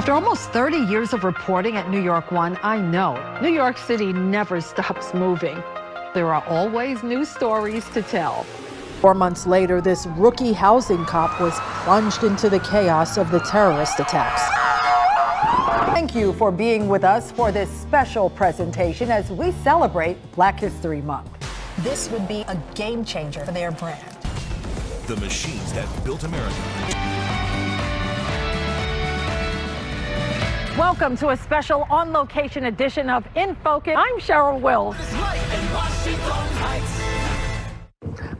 After almost 30 years of reporting at New York One, I know New York City never stops moving. There are always new stories to tell. 4 months later, this rookie housing cop was plunged into the chaos of the terrorist attacks. Thank you for being with us for this special presentation as we celebrate Black History Month. This would be a game changer for their brand. The machines that built America. Welcome to a special on-location edition of In Focus. I'm CHERYL Wills.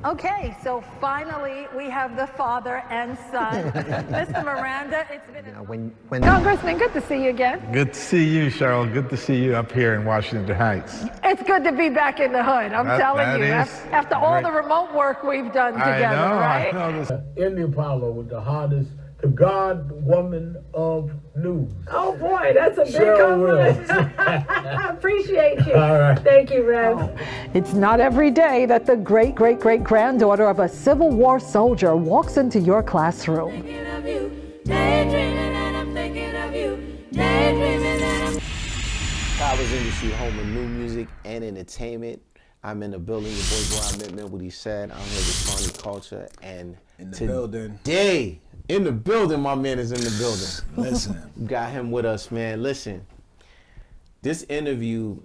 Okay, so finally we have the father and son. Mr. Miranda, it's been Congressman, good to see you again. Good to see you, Cheryl. Good to see you up here in Washington Heights. It's good to be back in the hood, I'm telling you. After all the remote work we've done together, right? I know this. India Apollo was the hardest, the God woman of news. Oh boy, that's a big CHERYL compliment. I appreciate you. All right. Thank you, Rev. It's not every day that the great-great-great-granddaughter of a Civil War soldier walks into your classroom. Thinking of you, daydreaming and I'm thinking of you, daydreaming and I'm... Towers Industry, home of new music and entertainment. I'm in the building. Your boy meant what he said. I'm here with SHANI Kulture and in the building. Today, in the building, my man is in the building. Listen. Got him with us, man. Listen, this interview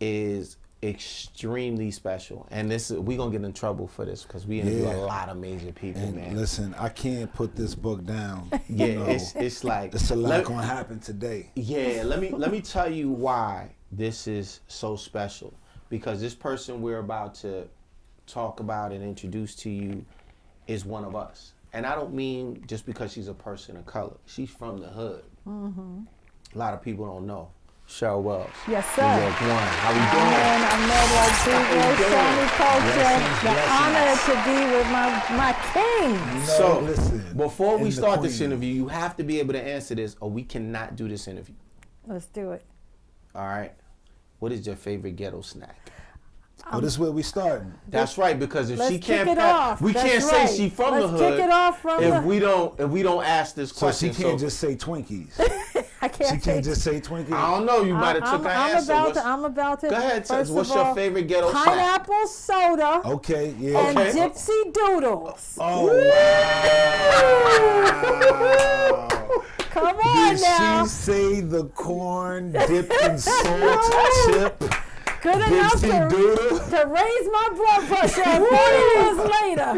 is extremely special. And we're going to get in trouble for this because we interview a lot of major people, and man. Listen, I can't put this book down. Yeah, you know, it's like... It's a lot going to happen today. Yeah, let me tell you why this is so special. Because this person we're about to talk about and introduce to you is one of us. And I don't mean just because she's a person of color. She's from the hood. Mm-hmm. A lot of people don't know. CHERYL Wills. Yes, sir. New York One. How we doing? I'm SHANI Kulture. The honor to be with my king. So, listen, before we start this queen. interview, you have to be able to answer this or we cannot do this interview. Let's do it. All right. What is your favorite ghetto snack? Oh, this is where we starting. That's right, because if Let's she can't, kick it off. we That's can't right. say she from Let's the hood. Kick it off from if we don't ask this So question. she can't just say Twinkies. I can't. She can't just say Twinkies. I don't know. You might have took her answer. I'm about to. Go ahead. First What's of your all, favorite ghetto snack? Pineapple soda. Okay, yeah. And Okay. Gypsy Doodles. Oh, wow. Come on Did now. she say the corn dipped in salt chip? Good enough Gypsy Doodle? to raise my blood pressure 40 years later.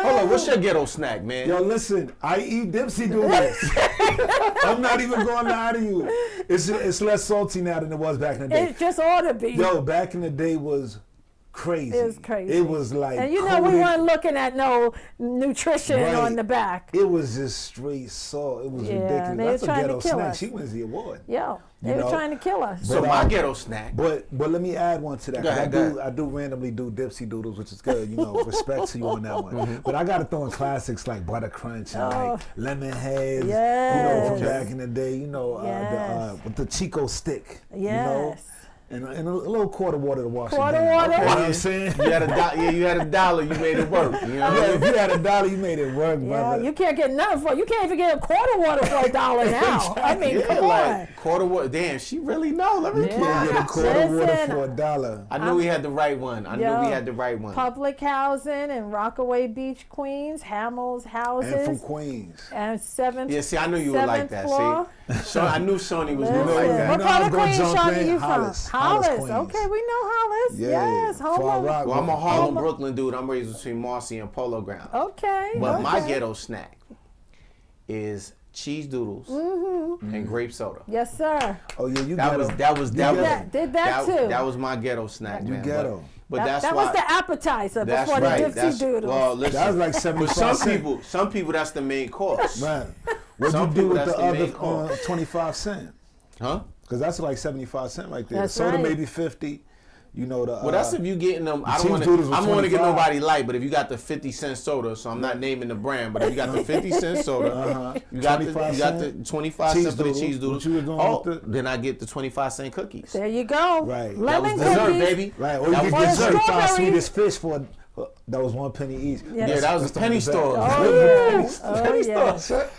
Hold on. What's your ghetto snack, man? Yo, listen, I eat Dipsy Doodles. I'm not even going to lie to you. It's less salty now than it was back in the day. It just ought to be. Yo, back in the day was crazy. It was crazy. It was like, and you know, we weren't looking at no nutrition Right. on the back. It was just straight salt. It was Yeah, ridiculous. they That's were a trying to ghetto kill snack. us. She wins the award. Yo, they You were know? trying to kill us. So But, my ghetto snack. But let me add one to that. Go 'cause ahead, I do randomly do Dipsy Doodles, which is good. You know, respect to you on that one. Mm-hmm. But I got to throw in classics like Butter Crunch and like Lemon Heads. Yes. You know, from back in the day. You know, Yes. with the Chico stick. Yes. You know, and a little quarter water to wash Quarter it down. water? You know what I'm saying? You had a dollar. You made it work. You know what I Yeah, mean? if you had $1, you made it work, Yeah, brother. you can't get nothing for. You can't even get a quarter water for $1 now. I mean, Yeah, come on. like quarter water. Damn, she really know. Let me You can't get a quarter water Listen, for $1. I knew we had the right one. I knew we had the right one. Public housing in Rockaway Beach, Queens, Hamels houses. And from Queens. And seventh. Yeah, see, I knew you would like that. Floor. See, I knew Shawnee was gonna like Listen, that. what You know part I'm of gonna Queens, jump Shawnee, in? you from? Hollis, Hollis. Queens. Okay, we know Hollis. Yeah, Yes, home Far of- Rock. Well, I'm a Harlem, Brooklyn dude. I'm raised between Marcy and Polo Grounds. Okay. But my okay. ghetto snack is cheese doodles and grape soda. Yes, sir. Oh yeah, you That ghetto. was Did that too. That was my ghetto snack, You man. ghetto. But that's that why. was the appetizer That's before right. the Gypsy Doodles. Well, listen. That was like For 75 cents. some people, that's the main course. Man, what Some you do people, with that's the the main other course. 25 cents? Huh? Because that's like 75 cents right there. That's Soda right. maybe 50. You know the. Well, that's if you getting them. I don't cheese want to. doodles I was don't want to get 25. nobody light, but if you got the 50-cent soda, so I'm not naming the brand, but if you got the 50-cent soda, you got the 25 Cheese cents for the doodles. cheese doodles. What you was doing Oh, with the- then I get the 25-cent cookies. There you go. Right. That Lemon was dessert, cookies. baby. Right, or That you was get dessert. 35 Strawberry. Swedish fish for That was 1 penny each. Yes. Yeah, that was a penny store. Oh, yeah. Oh, Penny yeah. store.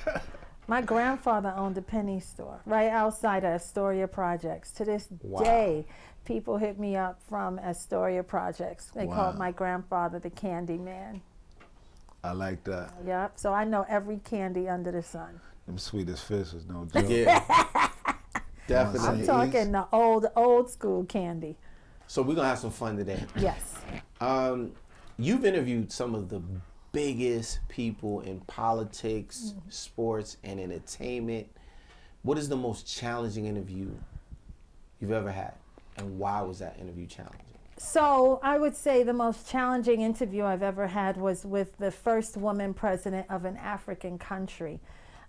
My grandfather owned a penny store right outside of Astoria Projects. To this Wow. day, people hit me up from Astoria Projects. They Wow. called my grandfather the Candy Man. I like that. Yep. So I know every candy under the sun. Them sweetest fish is no joke. Yeah. I'm Definitely. talking the old school candy. So we're gonna have some fun today. Yes. You've interviewed some of the biggest people in politics, sports, and entertainment. What is the most challenging interview you've ever had, and why was that interview challenging? So I would say the most challenging interview I've ever had was with the first woman president of an African country,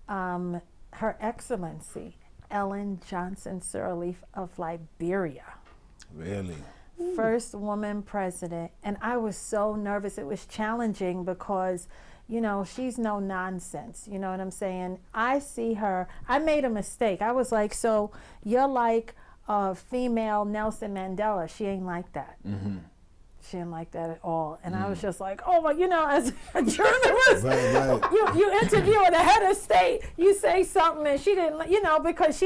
Her Excellency Ellen Johnson Sirleaf of Liberia. Really? First woman president, and I was so nervous. It was challenging because, you know, she's no nonsense. You know what I'm saying? I see her. I made a mistake. I was like, so you're like a female Nelson Mandela. She ain't like that. She didn't like that at all. And I was just like, oh, my, you know, as a journalist, Right. you interview the head of state, you say something and she didn't, you know, because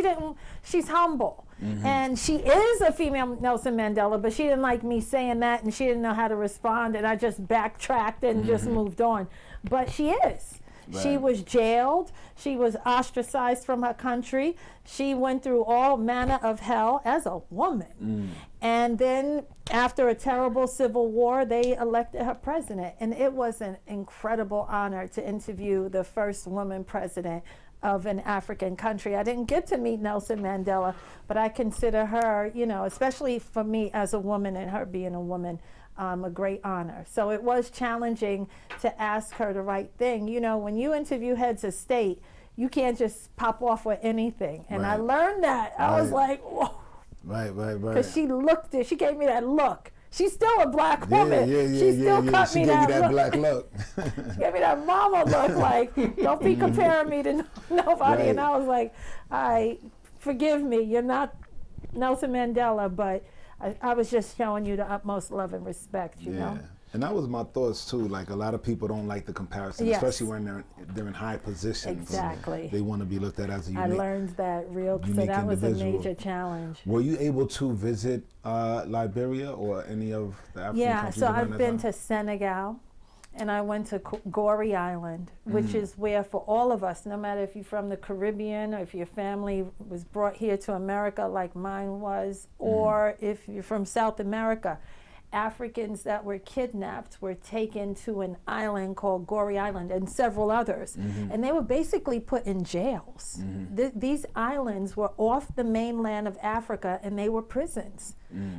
she's humble. And she is a female Nelson Mandela, but she didn't like me saying that and she didn't know how to respond, and I just backtracked and just moved on. But she is. She Right. was jailed. She was ostracized from her country. She went through all manner of hell as a woman. And then after a terrible civil war, they elected her president. And it was an incredible honor to interview the first woman president of an African country. I didn't get to meet Nelson Mandela, but I consider her, you know, especially for me as a woman and her being a woman, a great honor. So it was challenging to ask her the right thing. You know, when you interview heads of state, you can't just pop off with anything. And I Right. learned that. I was like, whoa. Right. Because she looked it, she gave me that look. She's still a black woman. She still cut She me gave that you that look. black look. She gave me that mama look, like, don't be comparing me to nobody. Right. And I was like, all right, forgive me, you're not Nelson Mandela, but I was just showing you the utmost love and respect, you know? And that was my thoughts too. Like, a lot of people don't like the comparison, Yes. especially when they're in high positions. Exactly. They want to be looked at as a I unique. learned that so unique that was a individual. major challenge. Were you able to visit Liberia or any of the African Yeah, countries? so around I've that been time? to Senegal, and I went to Gorée Island, which is where, for all of us, no matter if you're from the Caribbean or if your family was brought here to America like mine was, or if you're from South America, Africans that were kidnapped were taken to an island called Gorée Island and several others. And they were basically put in jails. These islands were off the mainland of Africa, and they were prisons.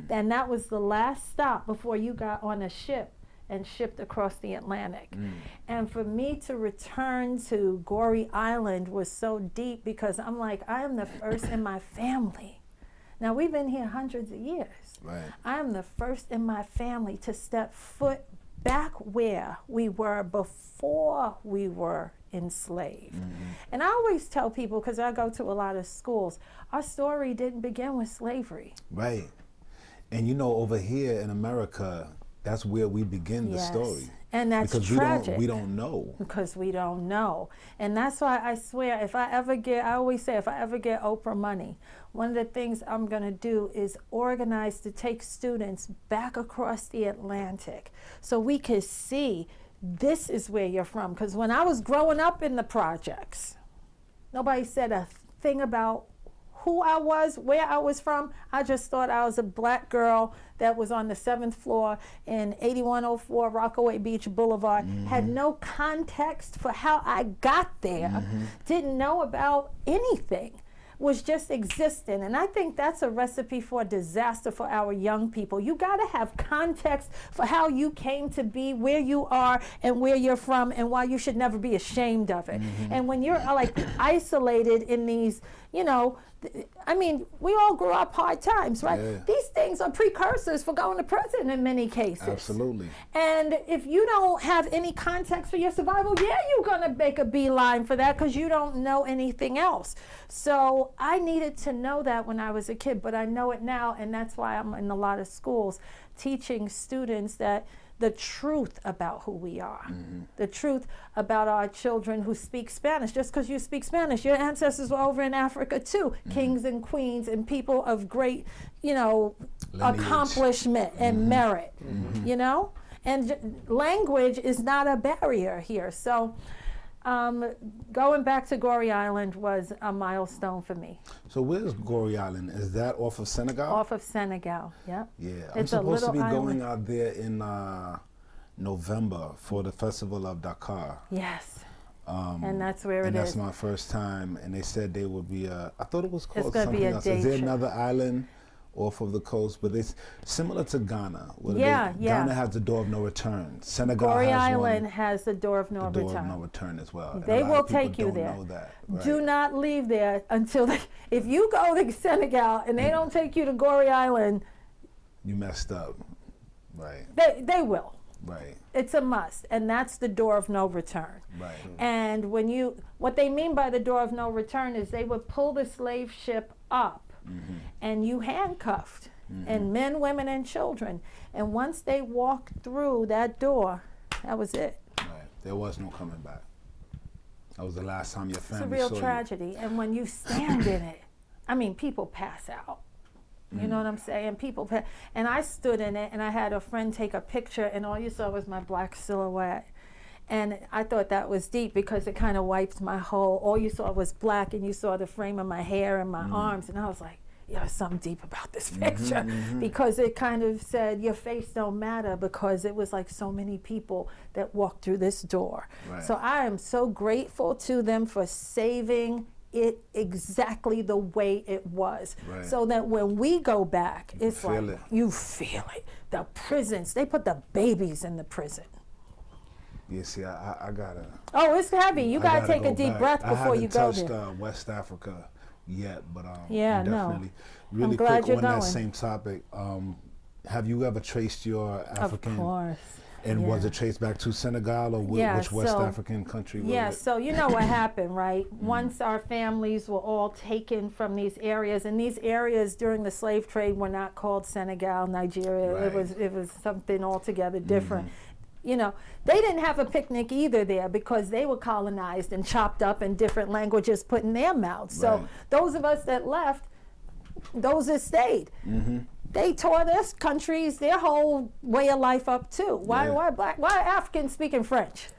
And that was the last stop before you got on a ship and shipped across the Atlantic. And for me to return to Gorée Island was so deep, because I'm like, I am the first in my family. Now, we've been here hundreds of years. Right. I am the first in my family to step foot back where we were before we were enslaved. And I always tell people, because I go to a lot of schools, our story didn't begin with slavery. Right. And you know, over here in America, that's where we begin the story. And that's because tragic. we don't know. Because we don't know. And that's why I swear, I always say, if I ever get Oprah money, one of the things I'm going to do is organize to take students back across the Atlantic so we can see this is where you're from. Because when I was growing up in the projects, nobody said a thing about who I was, where I was from. I just thought I was a black girl that was on the 7th floor in 8104 Rockaway Beach Boulevard, had no context for how I got there, didn't know about anything, was just existing. And I think that's a recipe for disaster for our young people. You gotta have context for how you came to be, where you are, and where you're from, and why you should never be ashamed of it. And when you're like isolated in these, you know, I mean, we all grew up hard times, right? Yeah. These things are precursors for going to prison in many cases. Absolutely. And if you don't have any context for your survival, yeah, you're gonna make a beeline for that because you don't know anything else. So I needed to know that when I was a kid, but I know it now, and that's why I'm in a lot of schools teaching students that the truth about who we are, the truth about our children who speak Spanish. Just because you speak Spanish, your ancestors were over in Africa too, kings and queens and people of great, Lineage. accomplishment and merit, and language is not a barrier here. So going back to Goree Island was a milestone for me. So where's Goree Island? Is that off of Senegal? Off of Senegal, yeah. Yeah, I'm It's a supposed to be little going island. out there in November for the Festival of Dakar. Yes. And that's where it And that's is. my first time, and they said there would be I thought it was called gonna be something a else. day Is there trip. another island off of the coast? But it's similar to Ghana. where Yeah, yeah. Ghana has the door of no return. Senegal Goree has Island one, has the door of no the door return. of no return as well. And a They lot will of people take you don't there. know that. Right. Do not leave there until if you go to Senegal and they don't take you to Goree Island, You messed up. Right, they will. right, It's a must, and that's the door of no return. right. And what they mean by the door of no return is they would pull the slave ship up and you handcuffed, and men, women, and children. And once they walked through that door, that was it. Right. There was no coming back. That was the last time your It's a family real saw tragedy. And when you stand in it, I mean, people pass out. You know what I'm saying? People pass. And I stood in it, and I had a friend take a picture, and all you saw was my black silhouette. And I thought that was deep because it kind of wiped my whole, all you saw was black, and you saw the frame of my hair and my arms. And I was like, yeah, there's something deep about this picture, because it kind of said your face don't matter, because it was like so many people that walked through this door. Right. So I am so grateful to them for saving it exactly the way it was, Right. so that when we go back, it's feel like it. you feel it. The prisons, they put the babies in the prison. you. Yeah, see, I gotta. Oh, it's heavy. You I gotta take go a deep back. breath before you go I haven't there. touched West Africa yet, but Yeah, no. definitely. Really glad quick you're on that going. same topic. Have you ever traced your African? Of course. And was yeah. it traced back to Senegal or Yeah, which West so- African country was Yeah, it? so you know what happened, right? Once our families were all taken from these areas, and these areas during the slave trade were not called Senegal, Nigeria. Right. It was something altogether different. You know, they didn't have a picnic either there, because they were colonized and chopped up and different languages put in their mouths. So Right. those of us that left, those that stayed, they tore this countries, their whole way of life up too. Why Africans speaking French?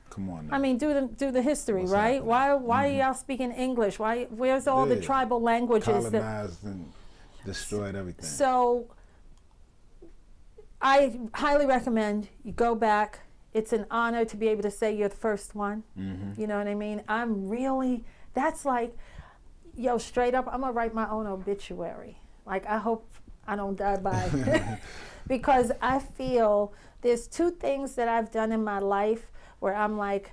Come on. I Now. mean, do the history, What's right? happening? Why are y'all speaking English? Where's all the Yeah. tribal languages that? Colonized and destroyed everything. So I highly recommend you go back. It's an honor to be able to say you're the first one. You know what I mean? That's like, yo, straight up, I'm gonna write my own obituary. Like, I hope I don't die by because I feel there's two things that I've done in my life where I'm like,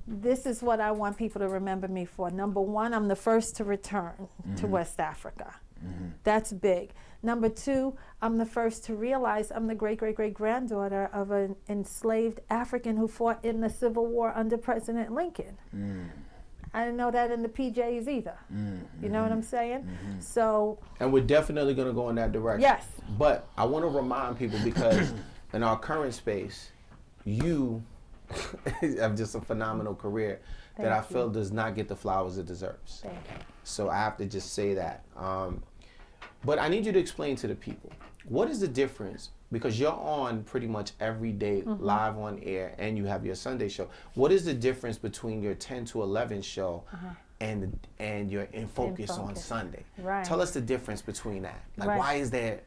this is what I want people to remember me for. Number one, I'm the first to return to West Africa. That's big. Number two, I'm the first to realize I'm the great-great-great-granddaughter of an enslaved African who fought in the Civil War under President Lincoln. I didn't know that in the PJs either. You know what I'm saying? So, And we're definitely going to go in that direction. yes. But I want to remind people, because in our current space, you have just a phenomenal career that I Thank feel does not get the flowers it deserves. Thank you. So I have to just say that. But I need you to explain to the people, what is the difference? Because you're on pretty much every day live on air, and you have your Sunday show. What is the difference between your 10 to 11 show and your In Focus on Focus. Sunday? Right. Tell us the difference between that. Like, Right. why is there?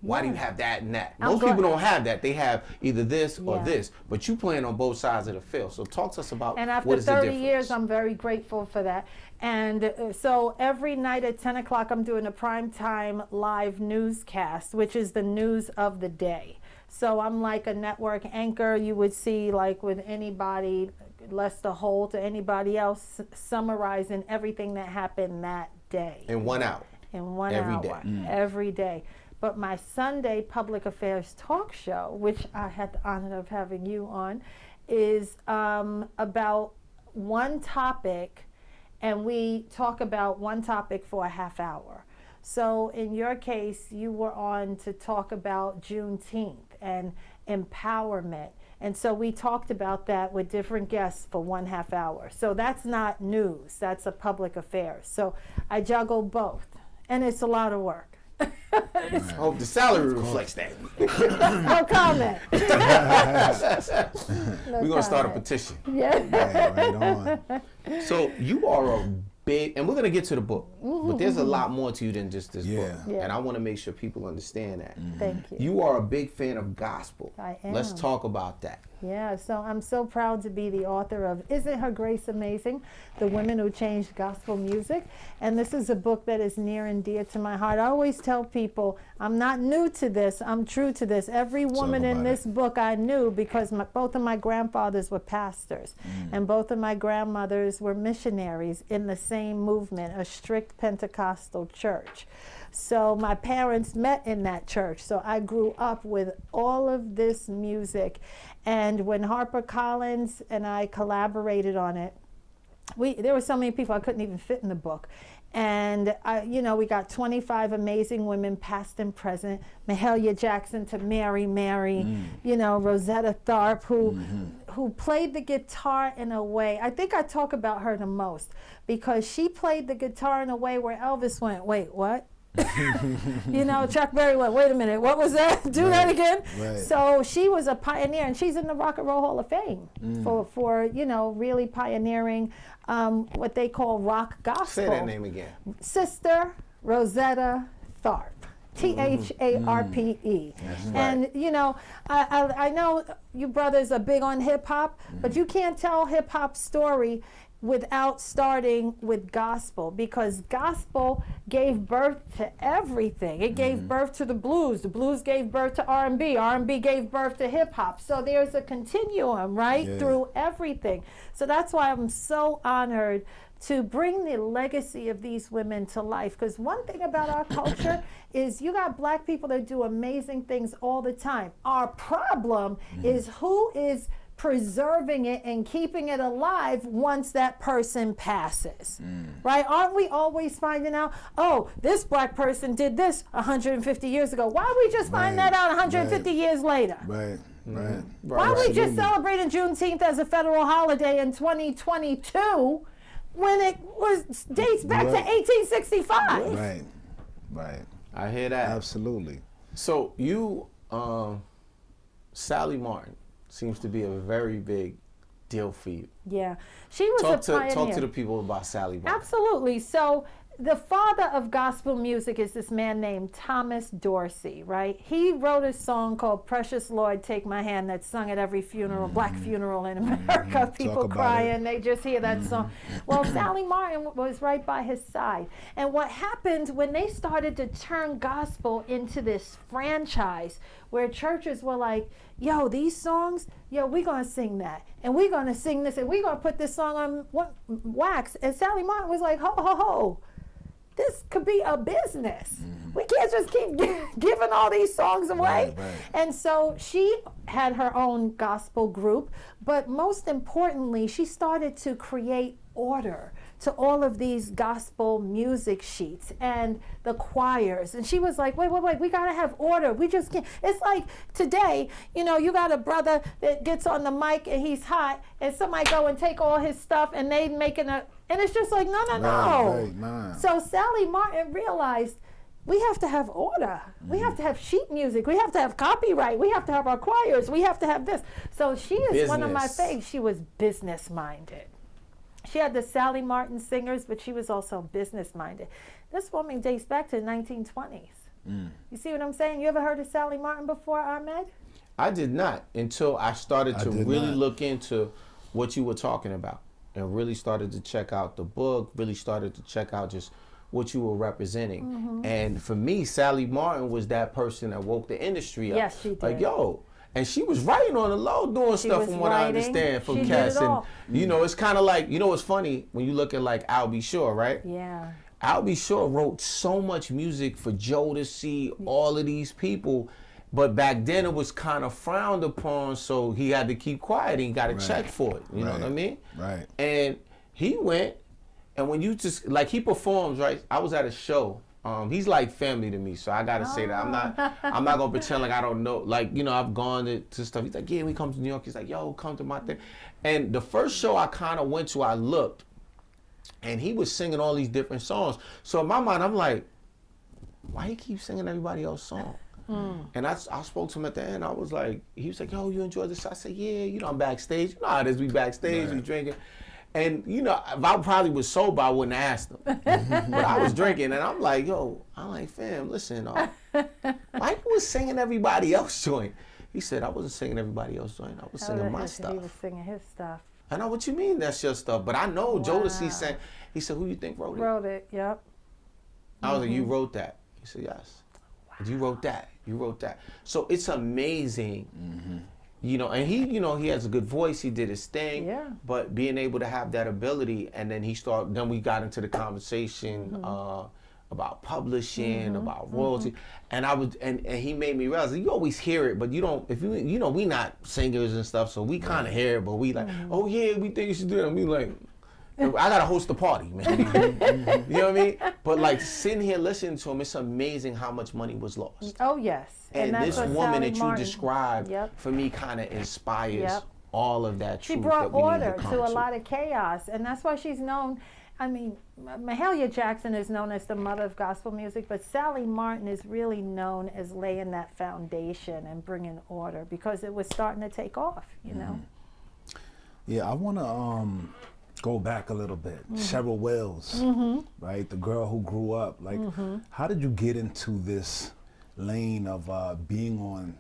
Why do you Yeah. have that and that? I'm Most people glad- don't have that. They have either this or Yeah. this, but you playing on both sides of the field. So talk to us about And what after is the 30 difference. years, I'm very grateful for that. And so every night at 10 o'clock, I'm doing a primetime live newscast, which is the news of the day. So I'm like a network anchor you would see like with anybody, Lester Holt or anybody else, summarizing everything that happened that day. In 1 hour. In 1 Every hour, day. every day. But my Sunday public affairs talk show, which I had the honor of having you on, is about one topic, and we talk about one topic for a half hour. So in your case, you were on to talk about Juneteenth, and empowerment. And so we talked about that with different guests for 1/2 hour. So that's not news, that's a public affair. So I juggle both, and it's a lot of work. I hope the salary reflects that. No comment. We're going to start a petition. Yeah. Right on. So you are a big, and we're going to get to the book, but there's a lot more to you than just this book. Yeah. And I want to make sure people understand that. Thank you. You are a big fan of gospel. I am. Let's talk about that. Yeah, so I'm so proud to be the author of Isn't Her Grace Amazing? The Women Who Changed Gospel Music. And this is a book that is near and dear to my heart. I always tell people, I'm not new to this, I'm true to this. Every woman in this book I knew because both of my grandfathers were pastors. And both of my grandmothers were missionaries in the same movement, a strict Pentecostal church. So my parents met in that church. So I grew up with all of this music. And when HarperCollins and I collaborated on it, there were so many people I couldn't even fit in the book. And we got 25 amazing women, past and present. Mahalia Jackson to Mary, Rosetta Tharpe, who played the guitar in a way. I think I talk about her the most because she played the guitar in a way where Elvis went, wait, what? Chuck Berry went, wait a minute, what was that? Do that again? Right. So she was a pioneer, and she's in the Rock and Roll Hall of Fame for really pioneering what they call rock gospel. Say that name again. Sister Rosetta Tharpe. Tharpe. And I know you brothers are big on hip hop, but you can't tell hip hop story without starting with gospel, because gospel gave birth to everything. It gave birth to the blues gave birth to R&B gave birth to hip hop. So there's a continuum, right, through everything. So that's why I'm so honored to bring the legacy of these women to life, because one thing about our culture is you got black people that do amazing things all the time. Our problem is who is preserving it and keeping it alive once that person passes, right? Aren't we always finding out, oh, this black person did this 150 years ago. Why don't we just find that out 150 years later? Right. Why are we just celebrating Juneteenth as a federal holiday in 2022 when it dates back to 1865? Right. I hear that. Absolutely. So you, Sally Martin, seems to be a very big deal for you. Yeah, she was a pioneer. Talk to the people about Sally Martin. Absolutely. So the father of gospel music is this man named Thomas Dorsey, right? He wrote a song called Precious Lord, Take My Hand that's sung at every funeral, black funeral in America. People crying, they just hear that song. Well, Sally Martin was right by his side. And what happened when they started to turn gospel into this franchise where churches were like, yo, these songs, we're going to sing that. And we're going to sing this. And we're going to put this song on wax. And Sally Martin was like, ho, ho, ho. This could be a business. We can't just keep giving all these songs away. Right. And so she had her own gospel group. But most importantly, she started to create order to all of these gospel music sheets and the choirs. And she was like, wait, we gotta have order. We just can't. It's like today, you got a brother that gets on the mic and he's hot, and somebody go and take all his stuff and they making and it's just like, no. Right. So Sally Martin realized we have to have order. We have to have sheet music. We have to have copyright. We have to have our choirs. We have to have this. So she is one of my faves. She was business minded. She had the Sally Martin singers, but she was also business-minded. This woman dates back to the 1920s. You see what I'm saying? You ever heard of Sally Martin before, Ahmed? I did not until I started to really look into what you were talking about and really started to check out the book, really started to check out just what you were representing. And for me, Sally Martin was that person that woke the industry up. Yes, she did. Like, yo. And she was writing on the low, doing stuff from what I understand from Cass. And it's kind of like, it's funny when you look at like Al B. Sure, right? Yeah. Al B. Sure wrote so much music for Jodie, all of these people, but back then it was kind of frowned upon, so he had to keep quiet. He got a check for it. You know what I mean? Right. And he went, and when you just, like, he performs, right? I was at a show He's like family to me, so I gotta say that. I'm not gonna pretend like I don't know. Like, you know, I've gone to stuff. He's like, yeah, we come to New York. He's like, yo, come to my thing. And the first show I kind of went to, I looked, and he was singing all these different songs. So in my mind, I'm like, why he keep singing everybody else's song? And I spoke to him at the end. I was like, he was like, yo, you enjoy this? I said, yeah, you know, I'm backstage. You know how it is, we backstage, we drinking. And, you know, if I probably was sober, I wouldn't have asked him. But I was drinking, and I'm like, fam, listen, Mike was singing everybody else's joint. He said, I wasn't singing everybody else's joint. I was singing my stuff. He was singing his stuff. I know what you mean, that's your stuff. But I know Jodie sang. He said, who you think wrote it? Wrote it, yep. I was like, you wrote that? He said, yes. Wow. You wrote that. You wrote that. So it's amazing. You know, and he has a good voice. He did his thing. Yeah. But being able to have that ability, and then then we got into the conversation about publishing, about royalty, and and he made me realize you always hear it, but you don't. If you know, we not singers and stuff, so we kind of hear it, but we like, oh yeah, we think you should do it. And we like, I gotta host the party, man. You know what I mean? But like sitting here listening to him, it's amazing how much money was lost. Oh yes. And this woman that you described, for me, kind of inspires all of that truth. She brought that we order need to a lot of chaos, and that's why she's known. I mean, Mahalia Jackson is known as the mother of gospel music, but Sally Martin is really known as laying that foundation and bringing order because it was starting to take off, you know? Yeah, I want to go back a little bit. CHERYL Wills, right? The girl who grew up. Like, how did you get into this lane of being on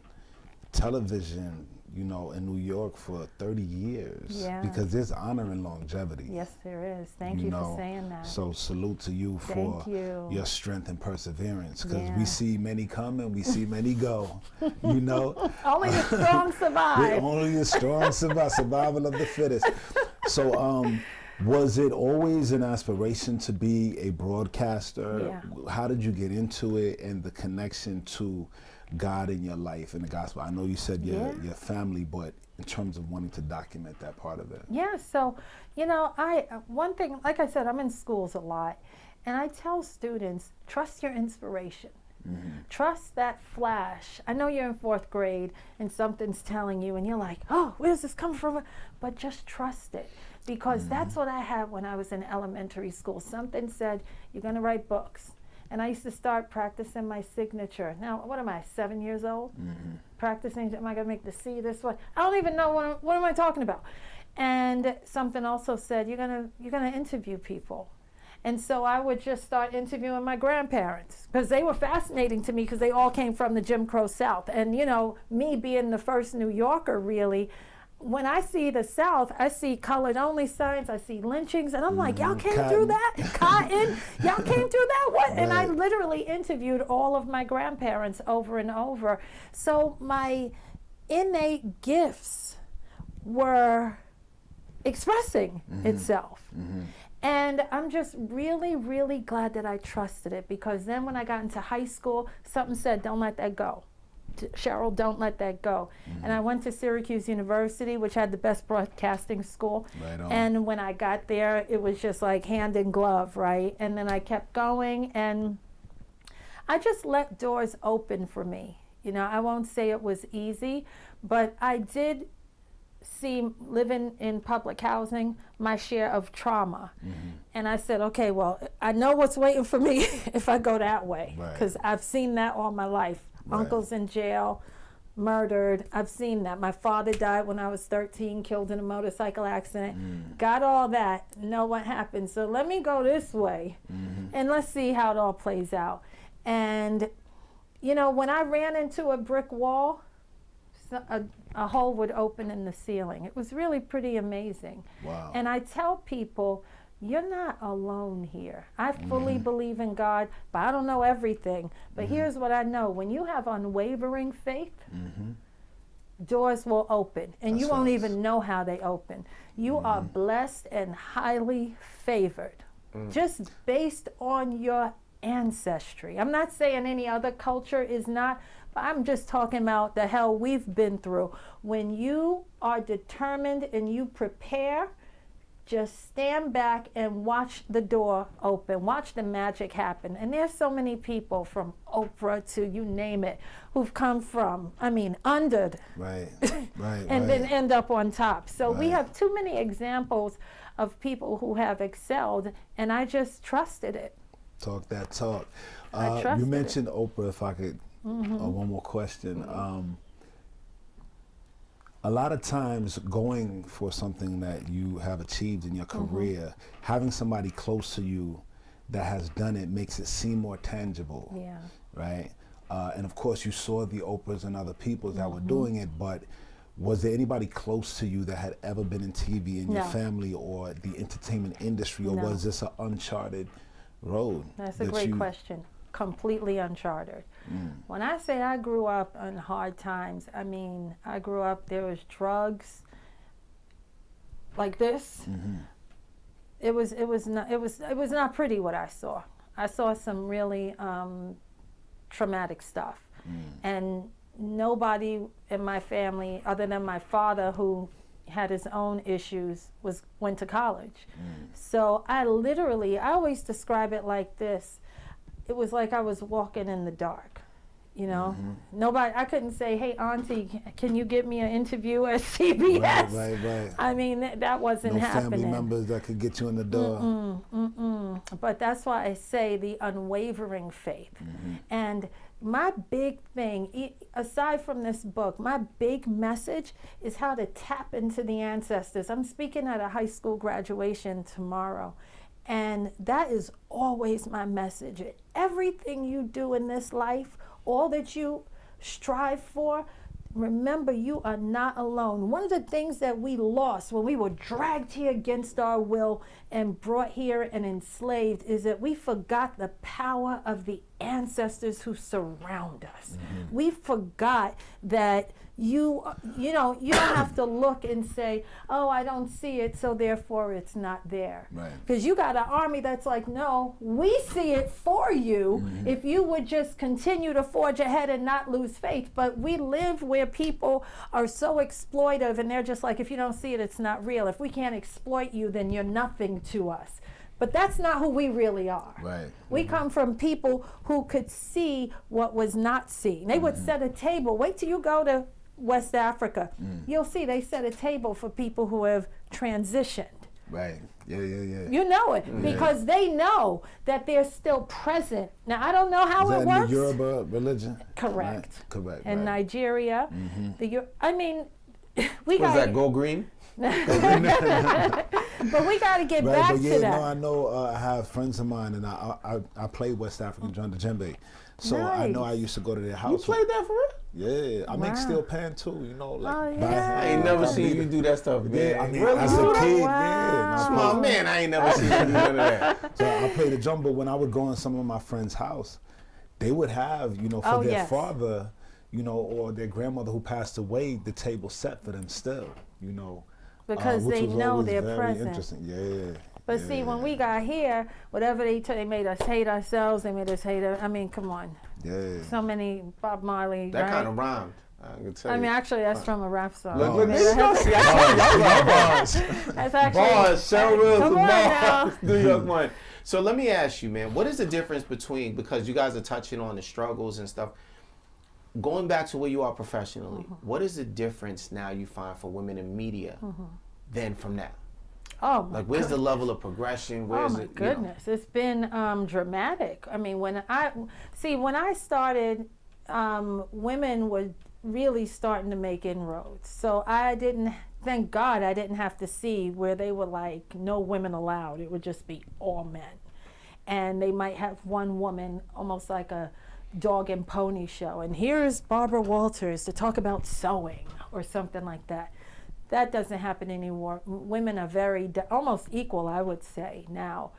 television, you know, in New York for 30 years? Yeah. Because there's honor in longevity. Yes, there is. Thank you for saying that. So salute to you for your strength and perseverance, because we see many come and we see many go, you know. Only the strong survive. Only the strong survive, survival of the fittest. So was it always an aspiration to be a broadcaster? Yeah. How did you get into it, and the connection to God in your life and the gospel? I know you said your family, but in terms of wanting to document that part of it. Yeah, so, you know, one thing, like I said, I'm in schools a lot, and I tell students, trust your inspiration. Trust that flash. I know you're in 4th grade and something's telling you and you're like, oh, where's this coming from? But just trust it, because that's what I had when I was in elementary school. Something said, you're going to write books. And I used to start practicing my signature. Now, what am I, 7 years old? Practicing, am I going to make the C this way? I don't even know what am I talking about. And something also said, you're gonna interview people. And so I would just start interviewing my grandparents, because they were fascinating to me, because they all came from the Jim Crow South. And, you know, me being the first New Yorker, really, when I see the South, I see colored only signs, I see lynchings, and I'm like, y'all came through that? Cotton? Y'all came through that? What? And I literally interviewed all of my grandparents over and over. So my innate gifts were expressing itself. And I'm just really, really glad that I trusted it, because then when I got into high school, something said, don't let that go. CHERYL, don't let that go. And I went to Syracuse University, which had the best broadcasting school. Right on. And when I got there, it was just like hand in glove, right? And then I kept going, and I just let doors open for me. You know, I won't say it was easy, but I did see, living in public housing, my share of trauma. And I said, okay, well, I know what's waiting for me if I go that way, because I've seen that all my life. Uncles in jail, murdered. I've seen that. My father died when I was 13, killed in a motorcycle accident. Got all that, know what happened. So let me go this way, and let's see how it all plays out. And, you know, when I ran into a brick wall, a hole would open in the ceiling. It was really pretty amazing. Wow. And I tell people, you're not alone here. I fully believe in God, but I don't know everything. But here's what I know. When you have unwavering faith, doors will open, and you won't even know how they open. You are blessed and highly favored, just based on your ancestry. I'm not saying any other culture is not, but I'm just talking about the hell we've been through. When you are determined and you prepare, just stand back and watch the door open, watch the magic happen. And there's so many people from Oprah to you name it who've come from, I mean, under Right. and then end up on top. So we Right. have too many examples of people who have excelled, and I just trusted it. Talk that talk. I You trusted mentioned Oprah, if I could, one more question. A lot of times going for something that you have achieved in your career, having somebody close to you that has done it makes it seem more tangible, Yeah. right? And of course you saw the Oprahs and other people that were doing it, but was there anybody close to you that had ever been in TV in your No. family or the entertainment industry, or No. was this an uncharted road? That's a that great you- question. Completely uncharted. When I say I grew up in hard times, I mean I grew up, there was drugs like this. It was not pretty what I saw. I saw some really traumatic stuff, and nobody in my family other than my father, who had his own issues, went to college. So I always describe it like this. It was like I was walking in the dark, you know. Nobody, I couldn't say, "Hey, Auntie, can you get me an interview at CBS?" Right. I mean, that wasn't No happening. family members that could get you in the door. But that's why I say the unwavering faith. And my big thing, aside from this book, my big message is how to tap into the ancestors. I'm speaking at a high school graduation tomorrow, and that is always my message. Everything you do in this life, all that you strive for, remember, you are not alone. One of the things that we lost when we were dragged here against our will and brought here and enslaved is that we forgot the power of the ancestors who surround us. We forgot that you don't have to look and say, "Oh, I don't see it, so therefore it's not there." Right. Because you got an army that's like, "No, we see it for you if you would just continue to forge ahead and not lose faith." But we live where people are so exploitive, and they're just like, "If you don't see it, it's not real. If we can't exploit you, then you're nothing to us." But that's not who we really are. Right. We come from people who could see what was not seen. They would set a table. Wait till you go to West Africa. You'll see they set a table for people who have transitioned. Right. Yeah. You know it because they know that they're still present. Now, I don't know how Is it that works. in the Yoruba religion? Correct. Right. Correct. In right. Nigeria, I mean, we Was got that Go Green? but we got to get Right, back but yeah, to that. no, I know. I have friends of mine, and I play West African drum, the djembe. So I know I Nice. used to go to their You house. played that for real? Yeah, I make Wow. steel pan too. You know, like. Oh, by yeah. I hand. ain't never I seen mean, you do that stuff, man. Yeah, I mean, really? as a Oh, kid, wow. yeah. and I Oh man, I ain't never seen you do none of that. So I played the drum, but when I would go in some of my friends' house, they would have, for Oh, their yes. father, or their grandmother who passed away, the table set for them still, Because which they was know always they're very present. interesting. Yeah. But yeah, see, when yeah. we got here, whatever they made us hate ourselves, they made us hate I mean, come on. Yeah. So many Bob Marley, That right? kind of rhymed. I can tell I you. mean, actually, that's from a rap song. Look, I look, mean, there you go. See, I told you, I love bars. that's actually, Bars, CHERYL Wills Come on bars. now. New York one. So let me ask you, man, what is the difference between, because you guys are touching on the struggles and stuff, going back to where you are professionally, what is the difference now you find for women in media than from now? Oh my Like, where's the level of progression? Oh Where's my it? goodness, it's been dramatic. I mean, when I started, women were really starting to make inroads. So thank God I didn't have to see where they were like, no women allowed. It would just be all men. And they might have one woman, almost like a dog and pony show. And here's Barbara Walters to talk about sewing or something like that. That doesn't happen anymore. Women are almost equal, I would say, now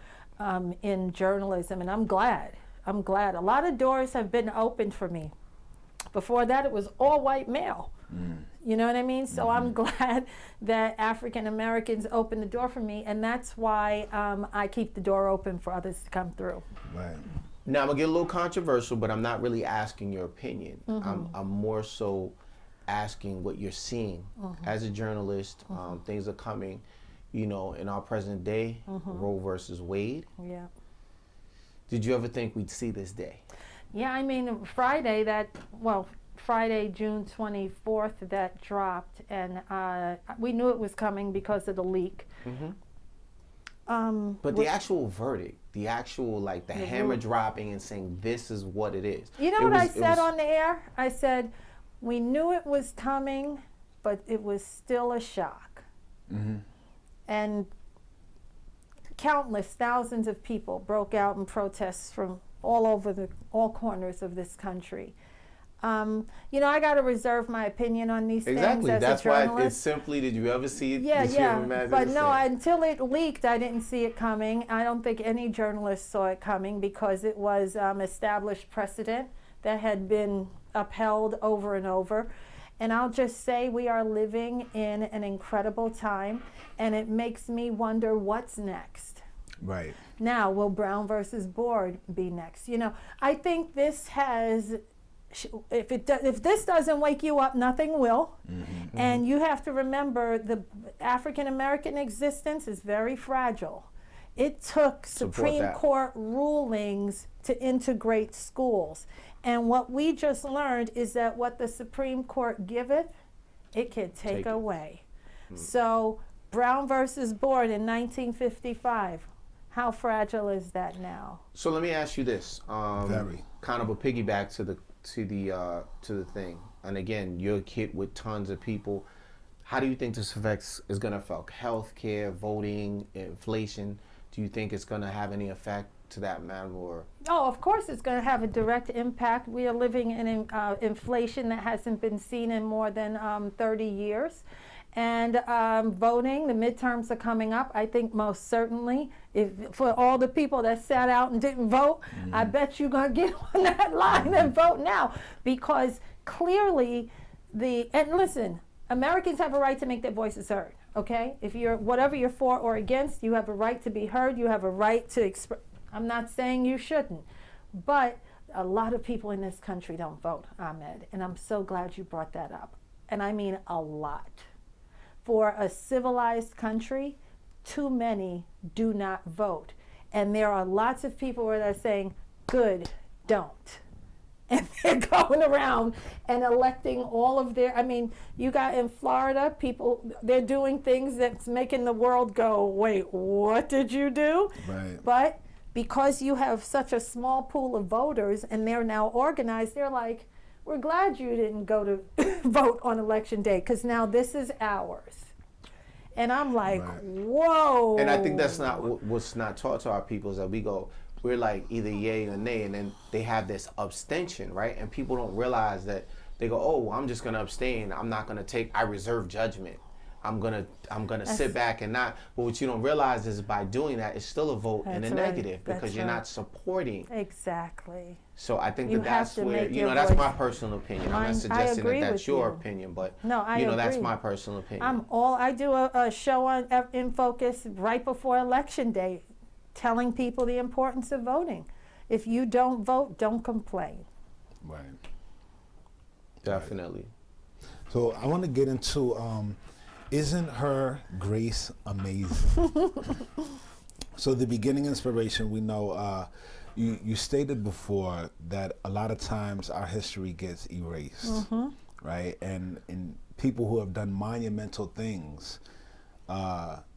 in journalism, and I'm glad. A lot of doors have been opened for me. Before that, it was all white male. You know what I mean? So I'm glad that African Americans opened the door for me, and that's why I keep the door open for others to come through. Right. Now, I'm going to get a little controversial, but I'm not really asking your opinion. I'm more so asking what you're seeing as a journalist. Things are coming. you know, in our present day, Roe versus Wade. Yeah. Did you ever think we'd see this day? Yeah, I mean, Friday, June 24th, that dropped, and we knew it was coming because of the leak. But the actual verdict, the actual, like, the hammer dropping and saying this is what it is. You know what I said on the air? I said, we knew it was coming, but it was still a shock. And countless thousands of people broke out in protests from all over all corners of this country. You know, I got to reserve my opinion on these things as a journalist. That's why it's simply, did you ever see it? Yeah. But no, until it leaked, I didn't see it coming. I don't think any journalist saw it coming because it was established precedent that had been upheld over and over. And I'll just say we are living in an incredible time, and it makes me wonder what's next. Right. Now, will Brown versus Board be next? You know, I think this has, if this doesn't wake you up, nothing will. And you have to remember the African American existence is very fragile. It took Supreme Court rulings to integrate schools. And what we just learned is that what the Supreme Court giveth, it can take away. So Brown versus Board in 1955, how fragile is that now? So let me ask you this, Very. kind of a piggyback to the thing. And again, you're a kid with tons of people. How do you think this is going to affect healthcare, voting, inflation? Do you think it's going to have any effect to that matter? Or? Oh, of course it's going to have a direct impact. We are living in inflation that hasn't been seen in more than 30 years. And voting, the midterms are coming up. I think most certainly, for all the people that sat out and didn't vote, I bet you're going to get on that line and vote now. Because clearly, and listen, Americans have a right to make their voices heard, okay? If you're, whatever you're for or against, you have a right to be heard. You have a right to express. I'm not saying you shouldn't, but a lot of people in this country don't vote, Ahmed, and I'm so glad you brought that up. And I mean a lot. For a civilized country, too many do not vote. And there are lots of people where they're saying, good, don't. And they're going around and electing all of their, I mean, you got in Florida, people, they're doing things that's making the world go, wait, what did you do? Right. But because you have such a small pool of voters and they're now organized, they're like, we're glad you didn't go to vote on election day because now this is ours. And I'm like, whoa. And I think that's not what's not taught to our people is that we're like either yay or nay, and then they have this abstention, right? And people don't realize that they go, oh, I'm just gonna abstain. I'm not gonna I reserve judgment. I'm gonna sit back and not. But what you don't realize is by doing that, it's still a vote in the negative because you're not supporting. Exactly. So I think have that's to where, make you know, your that's voice- my personal opinion. I'm not suggesting that that's your opinion, but you know, that's my personal opinion. I do a show on In Focus right before Election Day, telling people the importance of voting. If you don't vote, don't complain. Right. Definitely. So I want to get into, isn't her grace amazing? So the beginning inspiration, we know, you stated before that a lot of times our history gets erased, right? And people who have done monumental things,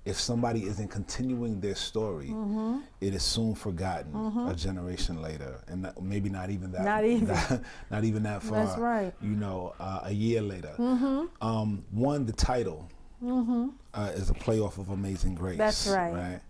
if somebody isn't continuing their story, it is soon forgotten a generation later, and maybe not even that. Not even that far. That's right. You know, a year later. One, the title is a playoff of Amazing Grace. That's right.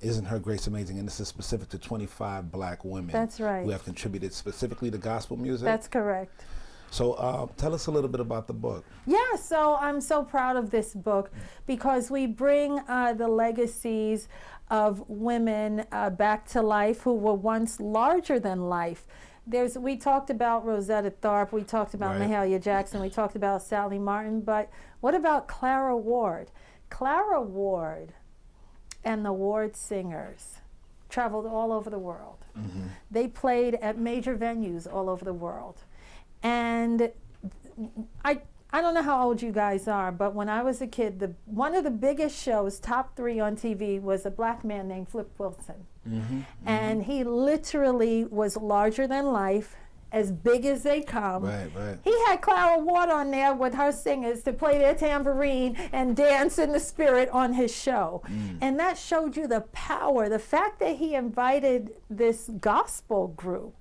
Isn't Her Grace Amazing? And this is specific to 25 black women. That's right. Who have contributed specifically to gospel music. That's correct. So tell us a little bit about the book. Yeah, so I'm so proud of this book because we bring the legacies of women back to life who were once larger than life. We talked about Rosetta Tharpe, we talked about Mahalia Jackson, we talked about Sally Martin, but what about Clara Ward? Clara Ward and the Ward Singers traveled all over the world. They played at major venues all over the world. And I I don't know how old you guys are, but when I was a kid, one of the biggest shows, top 3 on TV, was a black man named Flip Wilson. And he literally was larger than life, as big as they come. Right, right. He had Clara Ward on there with her singers to play their tambourine and dance in the spirit on his show. And that showed you the power, the fact that he invited this gospel group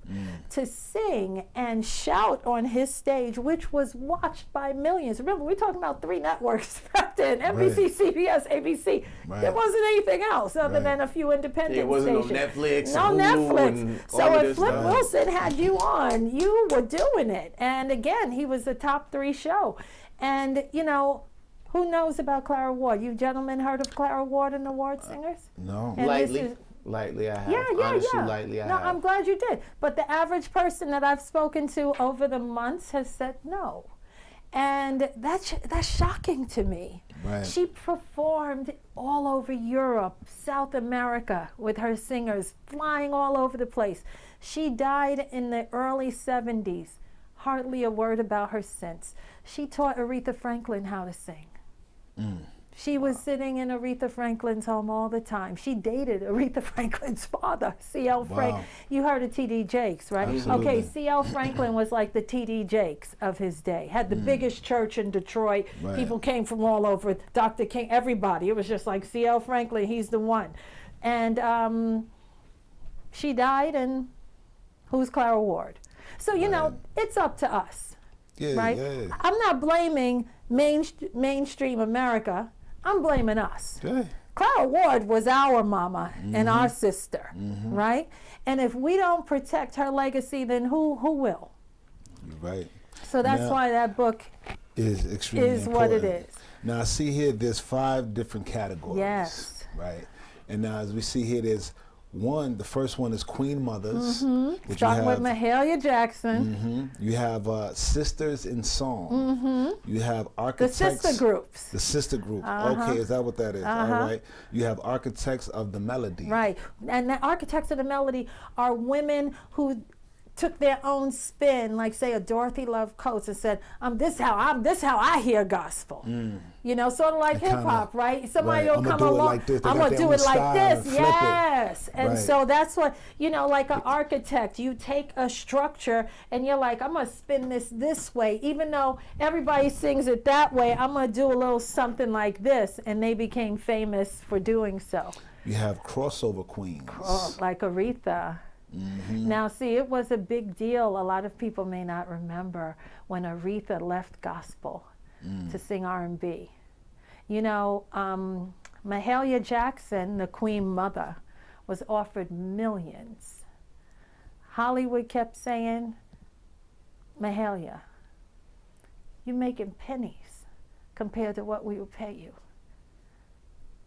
to sing and shout on his stage, which was watched by millions. Remember, we're talking about 3 networks back then, NBC, CBS, ABC. There wasn't anything else other than a few independent It wasn't stations. no Netflix. No and Hulu Netflix. And So all of if this Flip stuff. Wilson had you on, you were doing it. And again, he was the top 3 show. And, you know, who knows about Clara Ward? You gentlemen heard of Clara Ward and the Ward Singers? No. And this is- Lightly I have. yeah, Honestly, lightly I no, have. I'm glad you did. But the average person that I've spoken to over the months has said no. And that's shocking to me. Right. She performed all over Europe, South America with her singers, flying all over the place. She died in the early 70s. Hardly a word about her since. She taught Aretha Franklin how to sing. She was sitting in Aretha Franklin's home all the time. She dated Aretha Franklin's father, C.L. Franklin. You heard of T.D. Jakes, right? Absolutely. Okay, C.L. Franklin was like the T.D. Jakes of his day. Had the biggest church in Detroit. Right. People came from all over. Dr. King, everybody. It was just like C.L. Franklin, he's the one. And she died, and who's Clara Ward? So, you know, it's up to us, Yeah, right? yeah. I'm not blaming mainstream America. I'm blaming us. Yeah. Clara Ward was our mama and our sister, right? And if we don't protect her legacy, then who will? You're right. So that's Now- why that book Is extremely is what it important. is. Now I see here there's 5 different categories. Yes. Right. And now as we see here, there's the first one is Queen Mothers. Which Starting with Mahalia Jackson, You have Sisters in Song. You have the Architects. sister groups. The sister group. Okay, is that what that is? All right. You have Architects of the Melody. Right. And the architects of the melody are women who took their own spin, like say a Dorothy Love Coates, and said, this how I hear gospel. You know, sort of like hip hop, right? Somebody right, will I'ma come do it along. like this. They I'm got gonna their do own it like style this. and flip it. Yes. And Right. so that's what, you know, like an architect, you take a structure and you're like, I'm gonna spin this way, even though everybody sings it that way. I'm gonna do a little something like this, and they became famous for doing so. You have crossover queens. Like Aretha. Now, see, it was a big deal. A lot of people may not remember when Aretha left gospel to sing R&B. You know, Mahalia Jackson, the Queen Mother, was offered millions. Hollywood kept saying, Mahalia, you're making pennies compared to what we will pay you.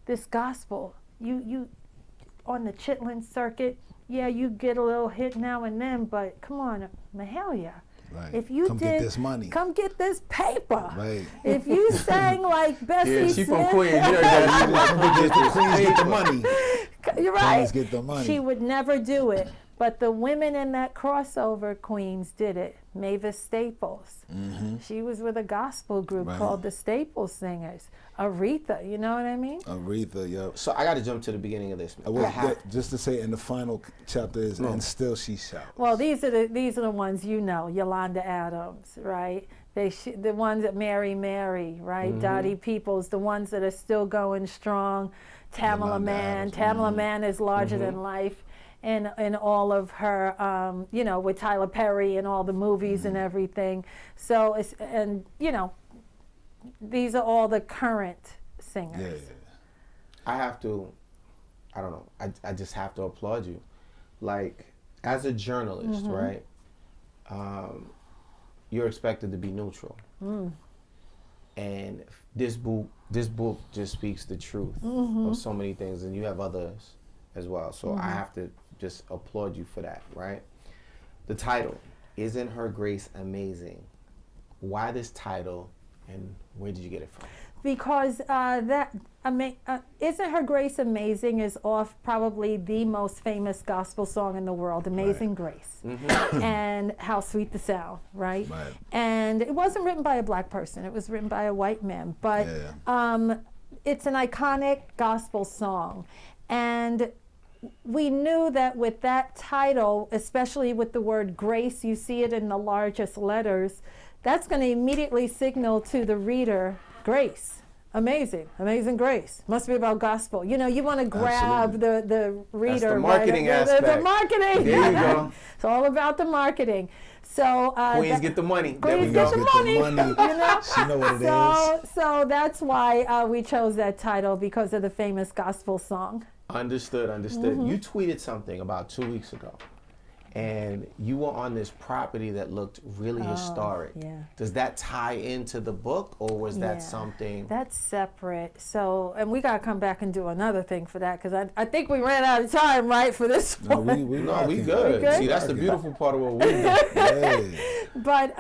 This gospel, you on the Chitlin circuit, yeah, you get a little hit now and then, but come on, Mahalia. Right. If you Come did, get this money. come get this paper. Right. If you sang like Bessie Yeah, she Smith, from Queens. You know that. Queens get the money. you're right. Queens get the money. She would never do it. But the women in that crossover Queens did it. Mavis Staples. She was with a gospel group Right. called the Staples Singers. Aretha, you know what I mean? Aretha, yep. So I got to jump to the beginning of this. Well, I have just to say, in the final chapter is, and still she shouts. Well, these are the ones you know, Yolanda Adams, right? The ones that Mary, right? Dottie Peoples, the ones that are still going strong. Tamala Yolanda Mann. Adams, Tamala Mann is larger than life. In all of her, you know, with Tyler Perry and all the movies and everything. So, these are all the current singers. Yeah. I have to, I don't know, I just have to applaud you. Like, as a journalist, right, you're expected to be neutral. And this book just speaks the truth of so many things, and you have others as well. So I have to just applaud you for that, right? The title, Isn't Her Grace Amazing? Why this title, and where did you get it from? because Isn't Her Grace Amazing is off probably the most famous gospel song in the world, Amazing Grace. And How Sweet the Sound, right? And it wasn't written by a black person, it was written by a white man. But it's an iconic gospel song. And we knew that with that title, especially with the word grace, you see it in the largest letters, that's going to immediately signal to the reader, grace. Amazing, amazing grace. Must be about gospel. You know, you want to grab the reader. That's the marketing aspect. The marketing. There you go. It's all about the marketing. So Queens get the money. Queens get the money. You know? She know what it is. So that's why we chose that title, because of the famous gospel song. Understood. You tweeted something about 2 weeks ago, and you were on this property that looked really historic. Yeah. Does that tie into the book, or was that something? That's separate. So, and we got to come back and do another thing for that, because I think we ran out of time, right, for this one. We good. See, that's the beautiful part of what we do. But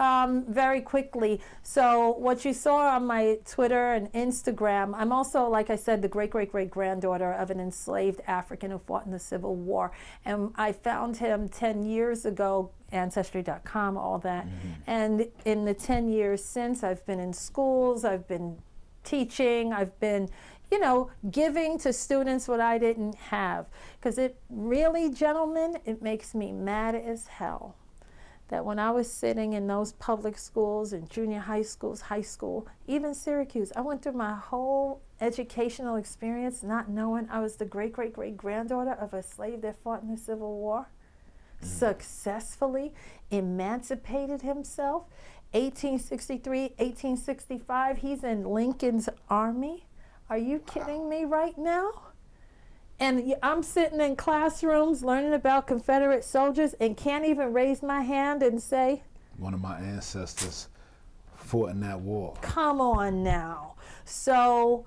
very quickly, so what you saw on my Twitter and Instagram, I'm also, like I said, the great-great-great-granddaughter of an enslaved African who fought in the Civil War. And I found him 10 years ago, Ancestry.com, all that. And in the 10 years since, I've been in schools, I've been teaching, I've been, you know, giving to students what I didn't have. Because it really, gentlemen, it makes me mad as hell that when I was sitting in those public schools and junior high schools, high school, even Syracuse, I went through my whole educational experience not knowing I was the great-great-great-granddaughter of a slave that fought in the Civil War, successfully emancipated himself. 1863, 1865, he's in Lincoln's army. Are you kidding me right now? And I'm sitting in classrooms learning about Confederate soldiers and can't even raise my hand and say, one of my ancestors fought in that war. Come on now. So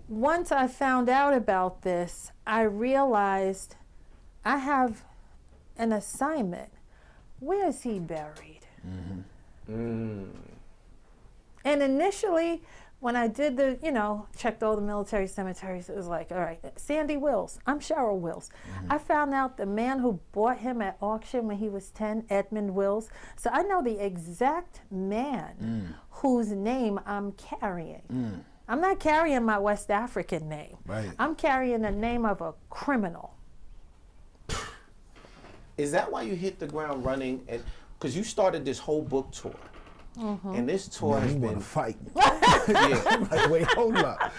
once I found out about this, I realized I have an assignment. Where is he buried? And initially, when I did the, you know, checked all the military cemeteries, it was like, all right, Sandy Wills, I'm CHERYL Wills. I found out the man who bought him at auction when he was 10, Edmund Wills. So I know the exact man whose name I'm carrying. I'm not carrying my West African name. I'm carrying the name of a criminal. Is that why you hit the ground running? Because you started this whole book tour. And this tour has been fight. Yeah. Like, wait, hold up.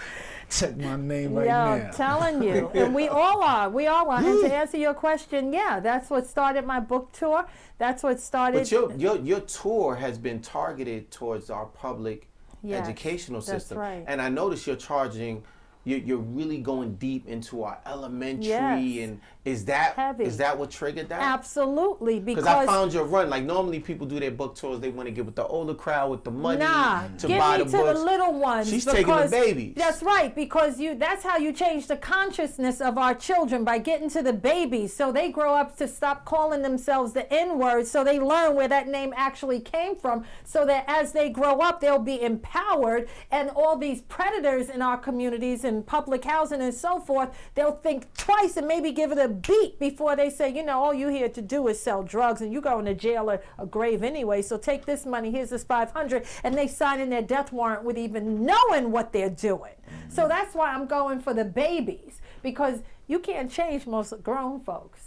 Check my name right now. I'm telling you. And we all are. And to answer your question, yeah, that's what started my book tour. That's what started. But your tour has been targeted towards our public educational system. That's right. And I notice you're charging, you're really going deep into our elementary, and is that what triggered that? Absolutely, because I found your run. Like, normally people do their book tours, they want to get with the older crowd with the money to buy the books. Give me to the little ones. She's taking the babies. That's right, because that's how you change the consciousness of our children, by getting to the babies, so they grow up to stop calling themselves the N-word, so they learn where that name actually came from, so that as they grow up, they'll be empowered, and all these predators in our communities and public housing and so forth, they'll think twice and maybe give it a beat before they say, you know, all you here to do is sell drugs and you going to jail or a grave anyway, so take this money, here's this 500, and they sign in their death warrant with even knowing what they're doing. So that's why I'm going for the babies, because you can't change most grown folks.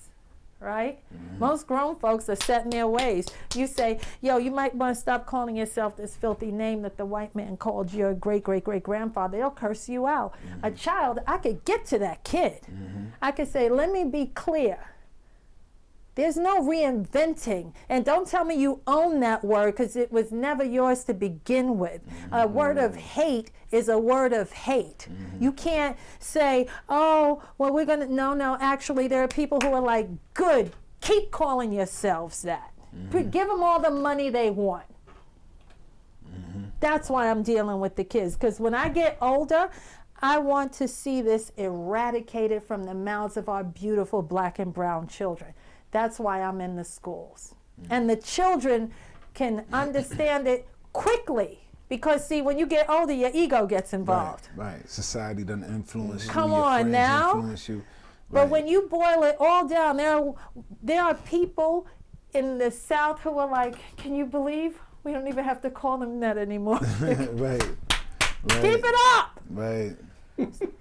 Right? Most grown folks are set in their ways. You say, yo, you might want to stop calling yourself this filthy name that the white man called your great-great-great-grandfather. They'll curse you out. A child, I could get to that kid. I could say, let me be clear. There's no reinventing. And don't tell me you own that word, because it was never yours to begin with. A word of hate is a word of hate. You can't say, oh, well, we're going to, no, actually, there are people who are like, good, keep calling yourselves that. Give them all the money they want. That's why I'm dealing with the kids, because when I get older, I want to see this eradicated from the mouths of our beautiful black and brown children. That's why I'm in the schools. And the children can understand it quickly, Because see, when you get older, your ego gets involved. Right. Society doesn't influence you. Come your on friends now. influence you. But Right. when you boil it all down, there are people in the South who are like, can you believe we don't even have to call them that anymore? Right. Keep it up. Right.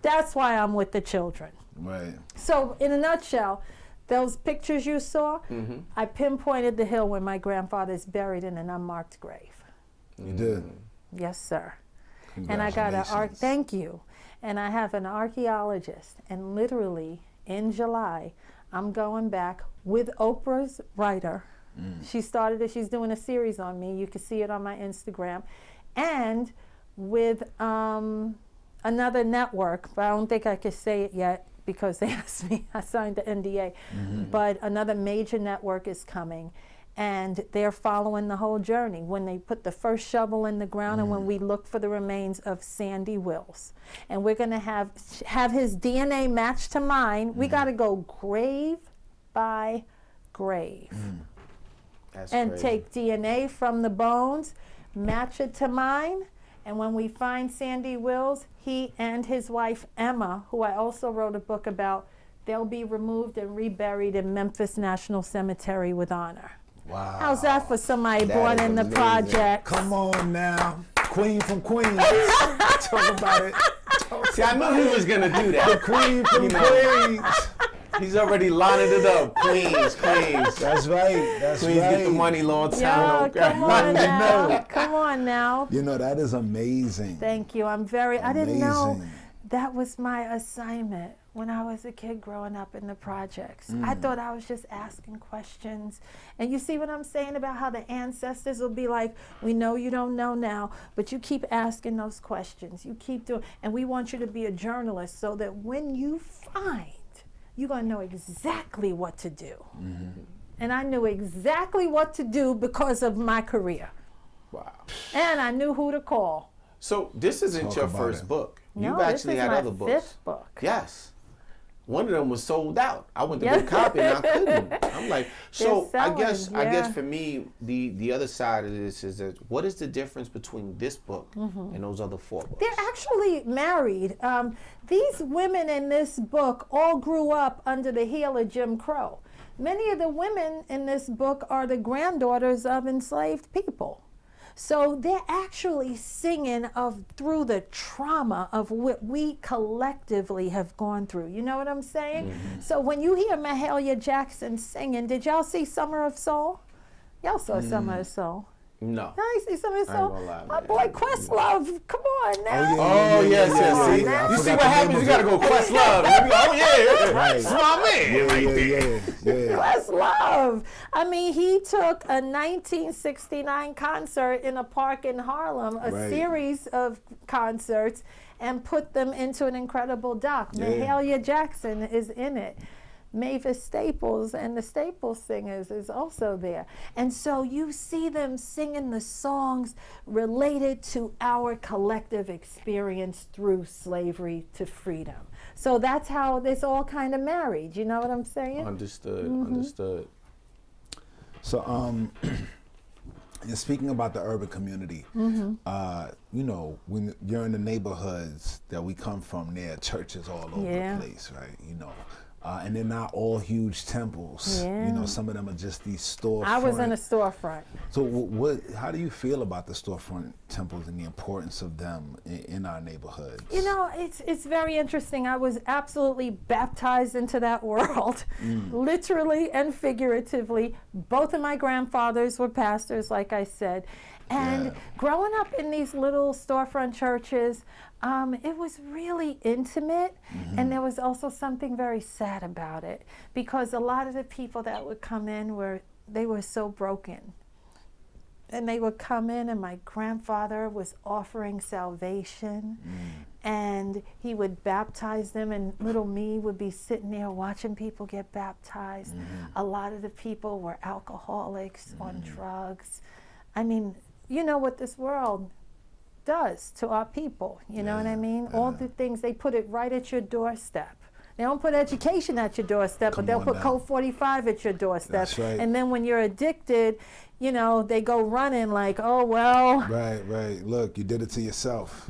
That's why I'm with the children. Right. So in a nutshell, those pictures you saw, I pinpointed the hill where my grandfather is buried in an unmarked grave. You did. Yes, sir. And I got thank you. And I have an archaeologist, and literally in July, I'm going back with Oprah's writer. She started it, she's doing a series on me. You can see it on my Instagram. And with another network, but I don't think I can say it yet because they asked me, I signed the NDA. But another major network is coming. And they're following the whole journey when they put the first shovel in the ground and when we look for the remains of Sandy Wills. And we're going to have his DNA matched to mine. We got to go grave by grave. That's and crazy. take DNA from the bones, match it to mine. And when we find Sandy Wills, he and his wife Emma, who I also wrote a book about, they'll be removed and reburied in Memphis National Cemetery with honor. Wow. How's that for somebody That born is in the amazing. project? Come on now. Queen from Queens. Talk about it. See, I knew he was gonna do that. Queen from You know. Queens. He's already lining it up. Queens. That's right. That's Queens right. get the money long time. Yeah, okay? come on now. know. Come on now. You know, that is amazing. Thank you. I didn't know Amazing. that was my assignment when I was a kid growing up in the projects. I thought I was just asking questions. And you see what I'm saying about how the ancestors will be like, we know you don't know now, but you keep asking those questions. You keep doing, and we want you to be a journalist so that when you find, you're gonna know exactly what to do. And I knew exactly what to do because of my career. Wow. And I knew who to call. So this isn't Talk your about first it. book. No, You've this actually is had my other books. fifth book. Yes. One of them was sold out. I went to Yeah. get a copy and I couldn't. I'm like, so They're I guess selling, for me, the other side of this is that what is the difference between this book and those other 4 books? They're actually married. These women in this book all grew up under the heel of Jim Crow. Many of the women in this book are the granddaughters of enslaved people. So they're actually singing through the trauma of what we collectively have gone through. You know what I'm saying? So when you hear Mahalia Jackson singing, did y'all see Summer of Soul? Y'all saw Summer of Soul. No. I see Summer of I ain't Soul. gonna lie, My man. boy Questlove, come on now. Oh, yes. See, man. you see what happens? You gotta go Questlove. Oh, yeah. Right. That's my man right there. Yeah. Questlove. I mean, he took a 1969 concert in a park in Harlem, a Right. series of concerts, and put them into an incredible doc. Yeah. Mahalia Jackson is in it. Mavis Staples and the Staples Singers is also there. And so you see them singing the songs related to our collective experience through slavery to freedom. So that's how this all kind of married. You know what I'm saying? Understood. So, and speaking about the urban community, you know, when you're in the neighborhoods that we come from, there are churches all over Yeah. the place, right? You know, and they're not all huge temples. Yeah. You know, some of them are just these storefronts. I was in a storefront. So, how do you feel about the storefront temples and the importance of them in our neighborhoods? You know, it's very interesting. I was absolutely baptized into that world, literally and figuratively. Both of my grandfathers were pastors, like I said. And growing up in these little storefront churches, it was really intimate, and there was also something very sad about it, because a lot of the people that would come in were so broken. And they would come in, and my grandfather was offering salvation, and he would baptize them, and little me would be sitting there watching people get baptized. A lot of the people were alcoholics, on drugs. I mean, you know what this world does to our people, you know what I mean? All the things, they put it right at your doorstep. They don't put education at your doorstep, but they'll put code 45 at your doorstep. That's right. And then when you're addicted, you know, they go running like, oh, well. Right. Look, you did it to yourself.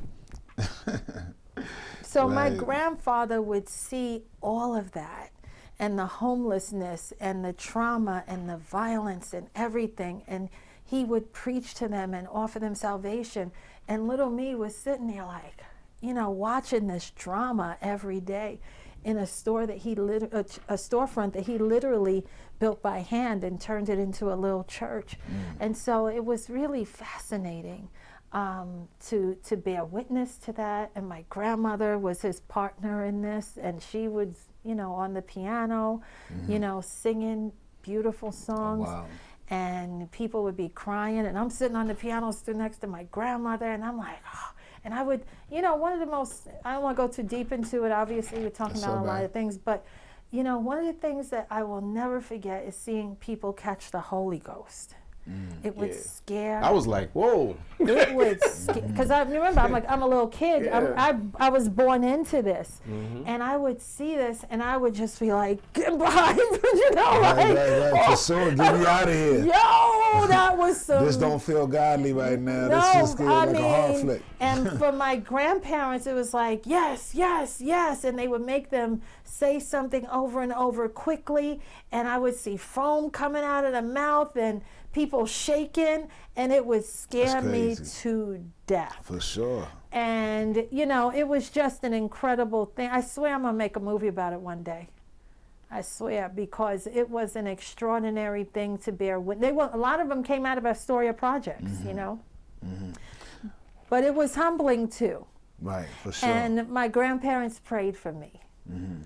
So my grandfather would see all of that, and the homelessness and the trauma and the violence and everything, and he would preach to them and offer them salvation. And little me was sitting there like, you know, watching this drama every day in a store that a storefront that he literally built by hand and turned it into a little church. And so it was really fascinating to bear witness to that. And my grandmother was his partner in this, and she was, you know, on the piano, you know, singing beautiful songs. Wow. And people would be crying, and I'm sitting on the piano stood next to my grandmother, and I'm like, oh. And I would, you know, one of the most, I don't want to go too deep into it, obviously we're talking about a lot of things, but, you know, one of the things that I will never forget is seeing people catch the Holy Ghost. It would scare. I was like, whoa. It would scare, because I remember, I'm a little kid. Yeah. I was born into this, and I would see this, and I would just be like, get behind, you know, Right. For sure, get me out of here. Yo, that was some. This don't feel godly right now. No, this just feels like a horror flick. And for my grandparents, it was like, yes, and they would make them say something over and over quickly, and I would see foam coming out of the mouth and people shaking, and it would scare me to death. For sure. And, you know, it was just an incredible thing. I swear I'm going to make a movie about it one day. I swear, because it was an extraordinary thing to bear with. A lot of them came out of Astoria projects, you know. But it was humbling too. Right, for sure. And my grandparents prayed for me.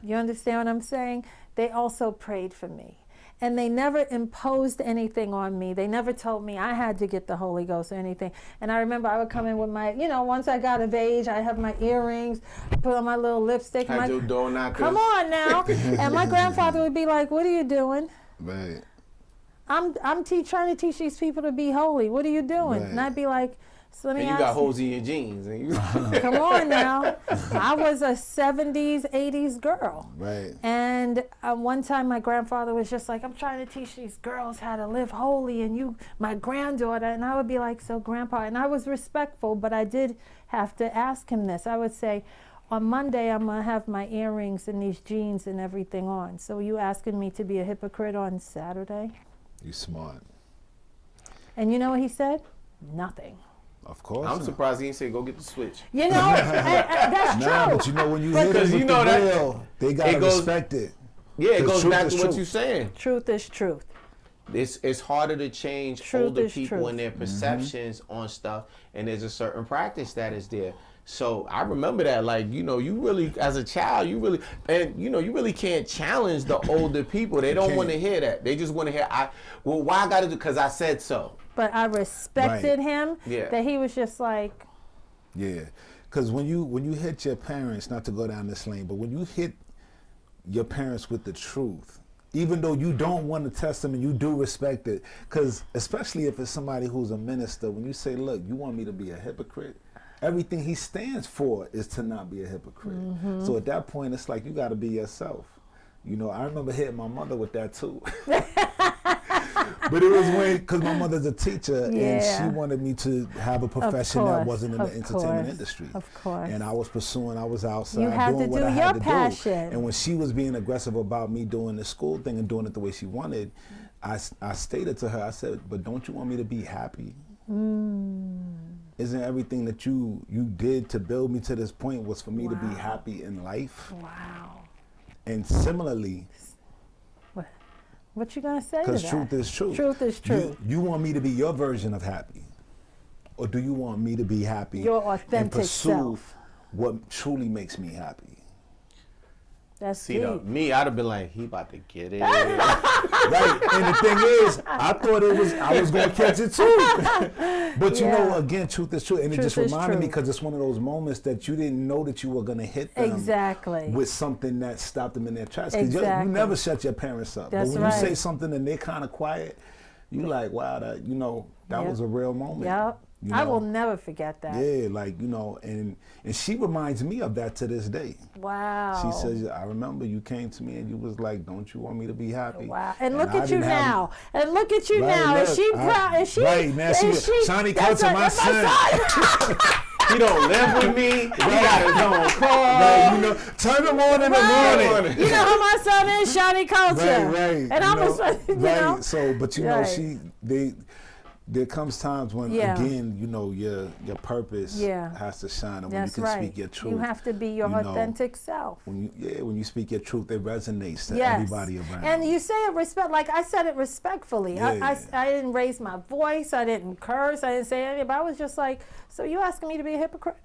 You understand what I'm saying? They also prayed for me. And they never imposed anything on me. They never told me I had to get the Holy Ghost or anything. And I remember I would come in with my, you know, once I got of age, I have my earrings, put on my little lipstick. Had your door knockers. Come on now. And my grandfather would be like, what are you doing? Right. I'm trying to teach these people to be holy. What are you doing? Right. And I'd be like, so let me And you ask got holes in your jeans. And you Come on now. I was a 70s, 80s girl. Right. And one time my grandfather was just like, I'm trying to teach these girls how to live holy, and you, my granddaughter. And I would be like, so grandpa, and I was respectful, but I did have to ask him this. I would say, on Monday, I'm going to have my earrings and these jeans and everything on. So are you asking me to be a hypocrite on Saturday? You smart. And you know what he said? Nothing. Of course. I'm surprised he didn't say go get the switch. You know, that's Nah, true. but you know when you hit Because it with you know the that- real, they gotta respect it. Yeah, it 'Cause goes truth back is to what truth. you're saying. Truth is truth. It's harder to change Truth older is people truth. and their perceptions on stuff, and there's a certain practice that is there. So I remember that, like, you know, you really, as a child, you really can't challenge the older people. They don't want to hear that. They just want to hear, why I got to do, because I said so. But I respected him. Yeah. That he was just like. Yeah, because when you hit your parents, not to go down this lane, but when you hit your parents with the truth, even though you don't want to test them and you do respect it, because especially if it's somebody who's a minister, when you say, look, you want me to be a hypocrite, everything he stands for is to not be a hypocrite. So at that point, it's like you got to be yourself. You know, I remember hitting my mother with that too. But it was when, because my mother's a teacher, and she wanted me to have a profession that wasn't in the entertainment industry. Of course. And I was pursuing, I was outside You had doing to what do I your had to passion. do. And when she was being aggressive about me doing the school thing and doing it the way she wanted, I stated to her, I said, but don't you want me to be happy? Isn't everything that you did to build me to this point was for me to be happy in life? Wow. And similarly, What you gonna say to that? because truth is truth. Truth is truth. You want me to be your version of happy? Or do you want me to be happy Your and authentic pursue self. what truly makes me happy? That's See, though, deep. me, I'd have been like, he about to get it. Right, and the thing is, I thought I was going to catch it too. But you know, again, truth is truth. And it Truth just is reminded me, true. because it's one of those moments that you didn't know that you were going to hit them Exactly. with something that stopped them in their tracks. Because Exactly. you never shut your parents up. That's but when you say right. something and they're kind of quiet, you like, wow, that was a real moment. Yep. You I know? will never forget that. Yeah, like, and she reminds me of that to this day. Wow. She says, I remember you came to me and you was like, don't you want me to be happy? Wow. And look I at you didn't have- now. And look at you Right, now. look, Is she proud? Is she? Right, now is she? Shani That's Kulture, my that's son. He don't live with me. He got his own car. Right, turn them on in the morning. You know who my son is? Shani Kulture. Right. And I'm you know. So, but Right. there comes times when, Yeah. again, your purpose Yeah. has to shine, and when That's you can right. speak your truth. You have to be your authentic self. When you speak your truth, it resonates to Yes. everybody around. And you say it like I said it respectfully. Yeah. I didn't raise my voice. I didn't curse. I didn't say anything. But I was just like, so you asking me to be a hypocrite?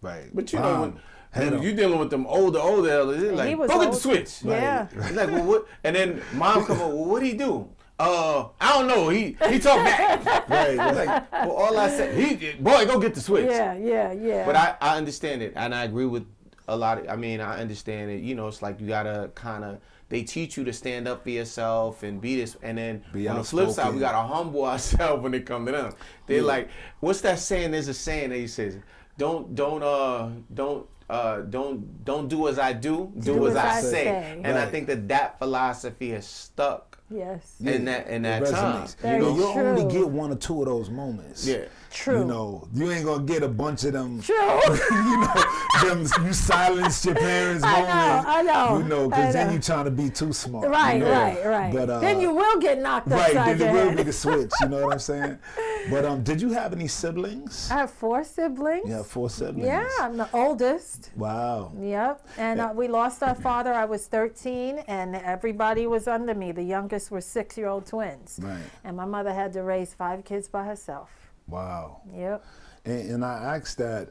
Right. But you know, when you dealing with them older elders, they're like, was go get old. the switch. Yeah. It's like, well, what? And then mom come up, well, what'd he do? I don't know. He talked back. Right. Like, well, all I said, boy, go get the switch. Yeah. But I understand it, and I agree with a lot of. I mean, I understand it. It's like you gotta kind of. They teach you to stand up for yourself and be this, and then Be on the flip side, outspoken. we gotta humble ourselves when it come to them. They're like, what's that saying? There's a saying that he says, don't do as I do, do as I say. And I think that philosophy is stuck. Yes. In that It time. resonates. Very You'll true. only get one or two of those moments. Yeah. True. You ain't gonna get a bunch of them. True. You silenced your parents' moments. I know. Because I then know. you trying to be too smart. Right. But, then you will get knocked right, upside then your it will head. be the switch. You know what I'm saying? But did you have any siblings? I have 4 siblings. You have 4 siblings. Yeah, I'm the oldest. Wow. Yep. And we lost our father. I was 13, and everybody was under me. The youngest were 6-year-old twins. Right. And my mother had to raise 5 kids by herself. Wow. Yep. And I asked that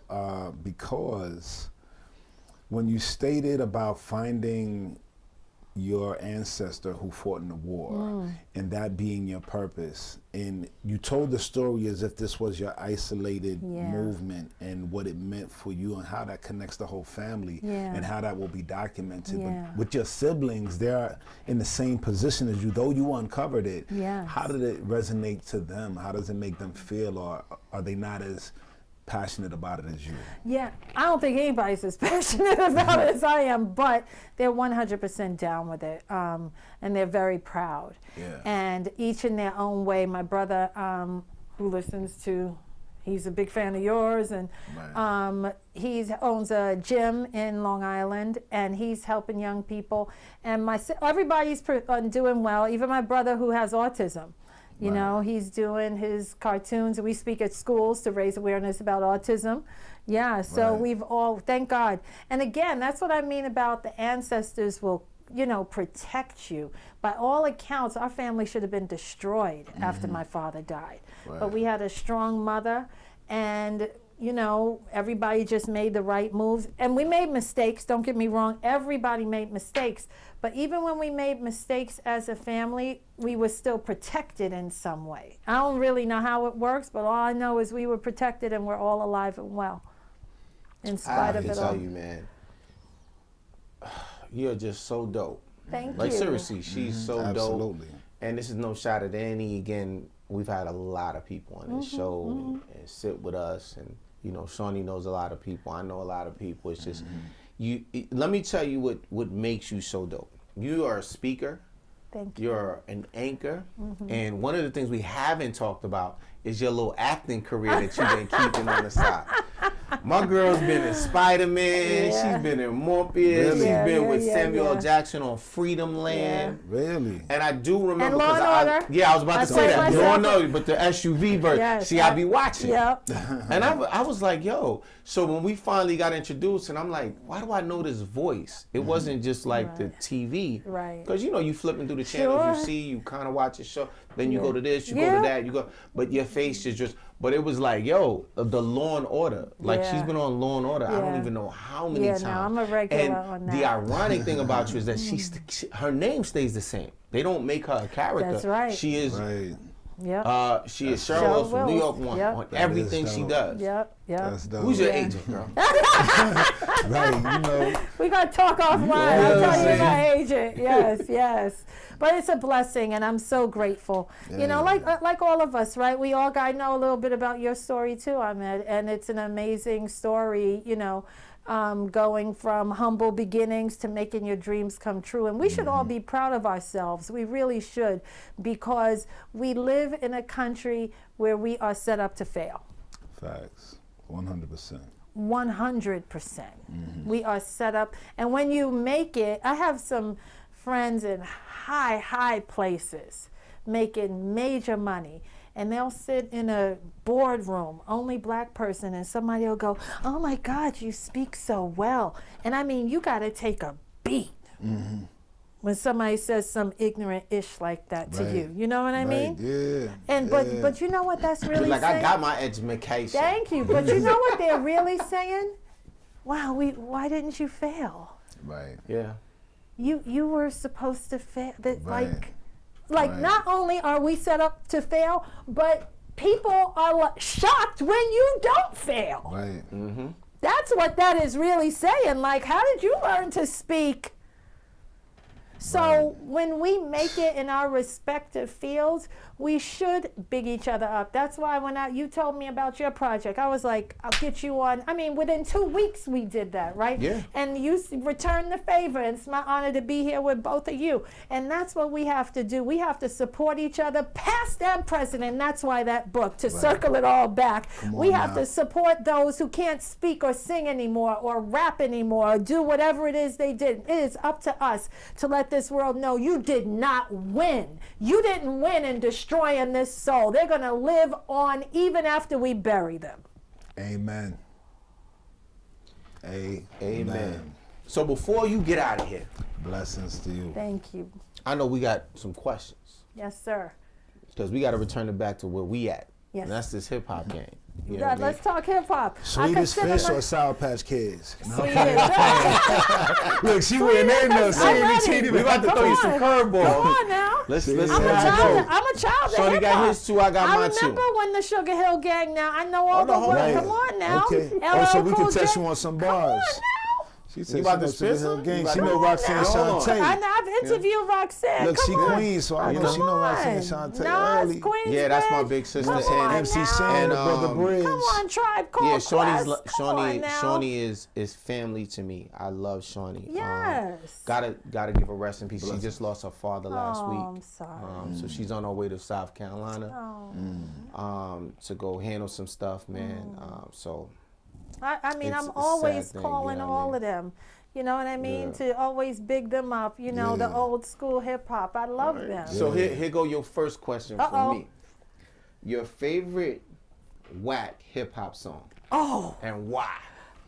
because when you stated about finding your ancestor who fought in the war and that being your purpose, and you told the story as if this was your isolated movement and what it meant for you and how that connects the whole family and how that will be documented. Yeah. But with your siblings, they're in the same position as you, though you uncovered it. Yes. How did it resonate to them? How does it make them feel, or are they not as passionate about it as you? Yeah, I don't think anybody's as passionate about it as I am, but they're 100% down with it, and they're very proud. Yeah. And each in their own way. My brother, who listens to, he's a big fan of yours, and he owns a gym in Long Island, and he's helping young people. And everybody's doing well. Even my brother, who has autism. You know, he's doing his cartoons. We speak at schools to raise awareness about autism. Yeah, so we've all, thank God. And again, that's what I mean about the ancestors will, protect you. By all accounts, our family should have been destroyed after my father died. But we had a strong mother, and everybody just made the right moves. And we made mistakes, don't get me wrong. Everybody made mistakes. But even when we made mistakes as a family, we were still protected in some way. I don't really know how it works, but all I know is we were protected and we're all alive and well, in spite of it all. I tell you, man, you're just so dope. Thank Like, you. seriously, she's so Absolutely. dope. And this is no shot at any. Again, we've had a lot of people on this show and sit with us, and Shani knows a lot of people. I know a lot of people. It's just let me tell you what makes you so dope. You are a speaker. Thank you. You're an anchor. And one of the things we haven't talked about is your little acting career that you've been keeping on the side. My girl's been in Spider-Man. Yeah. She's been in Morpheus. Really? She's Yeah, been yeah, with yeah, Samuel yeah. Jackson on Freedomland. Really? And I do remember And Law and Order. I was about I to say played that. myself. Law and Order, but the SUV version. Yes, See, I be watching. Yep. And I was like, yo. So when we finally got introduced, and I'm like, why do I know this voice? It wasn't just like the TV. Right. Because you flipping through the channels, Sure. you see, you kind of watch a show, then you go to this, you go to that, you go. But your face is just. But it was like, yo, the Law and Order. Like, she's been on Law and Order. I don't Yeah. even know how many times. No, I'm a regular and on that. the ironic thing about you is that her name stays the same. They don't make her a character. That's right. She is. Right. Yep. She is Cheryl CHERYL Wills from New Wills. York One Yep. on That everything is she dope. does. Yep. That's dope. Who's your Yeah. agent, girl? Right, We got to talk offline. Yeah, I'll tell you see? my agent. Yes, yes. But it's a blessing, and I'm so grateful. You know, like all of us, right? We all got to know a little bit about your story too, Ahmed, and it's an amazing story, you know, going from humble beginnings to making your dreams come true. And we should all be proud of ourselves. We really should, because we live in a country where we are set up to fail. Facts, 100%. 100%. We are set up. And when you make it, I have some friends in high places making major money. And they'll sit in a boardroom, only black person, and somebody will go, "Oh my God, you speak so well." And I mean, you got to take a beat when somebody says some ignorant ish like that to you. You know what I mean? Yeah. And but you know what that's really Like, saying? I got my education. Thank you. But you know what they're really saying? Wow, why didn't you fail? Right. Yeah. You were supposed to fail. That Right. Like Right. not only are we set up to fail, but people are shocked when you don't fail. Right. That's what that is really saying. Like, how did you learn to speak? So when we make it in our respective fields, we should big each other up. That's why when you told me about your project, I was like, I'll get you on. I mean, within 2 weeks we did that, right? Yeah. And you returned the favor, and it's my honor to be here with both of you. And that's what we have to do. We have to support each other, past and present, and that's why that book, to circle it all back, we have to support those who can't speak or sing anymore or rap anymore or do whatever it is they did. It is up to us to let this world know you did not win. You didn't win in destroying this soul. They're going to live on even after we bury them. Amen. Amen. So before you get out of here, Blessings to you. Thank you. I know we got some questions, Yes, sir. because we got to return it back to where we at. Yes. And that's this hip hop game. You know God, what I mean? let's talk hip hop. Sweetest Fish or Sour Patch Kids? No. Sweetest. Look, she went in there. She I'm ain't ready. cheated. We about to Come throw you on. some curveballs. Come on now. Let's I'm see a how it child. goes. I'm a child of Shorty hip got hop. his two, I got mine too. I remember when the Sugar Hill Gang. Now I know all Hold the on, hold words. on. Come on now. Okay. LL So we Cool can test J. you on some Come bars. on now. She said You she about to knows spit Sugar some? Hill Gang. You She about know to- Roxanne Hold on. Shante. I've interviewed Roxanne. Look, she Come on. Queen, so I know she know Roxanne Shante Nas, early. Queens, Yeah, that's my Bridge. big sister. Come on And MC now. Shan, And, the Brother Bridge. Come on, Tribe Called Yeah, Quest. Come on now. Shawnee is family to me. I love Shawnee. Yes. Gotta give her rest in peace. She just lost her father last Oh, week. I'm sorry. So she's on her way to South Carolina to go handle some stuff, man. So I mean, It's I'm a always sad thing, calling you know what I all mean? of them. You know what I mean? Yeah. To always big them up. You know, the Yeah. old school hip hop. I love them. So here go your first question Uh-oh. from me. Your favorite whack hip hop song Oh, and why?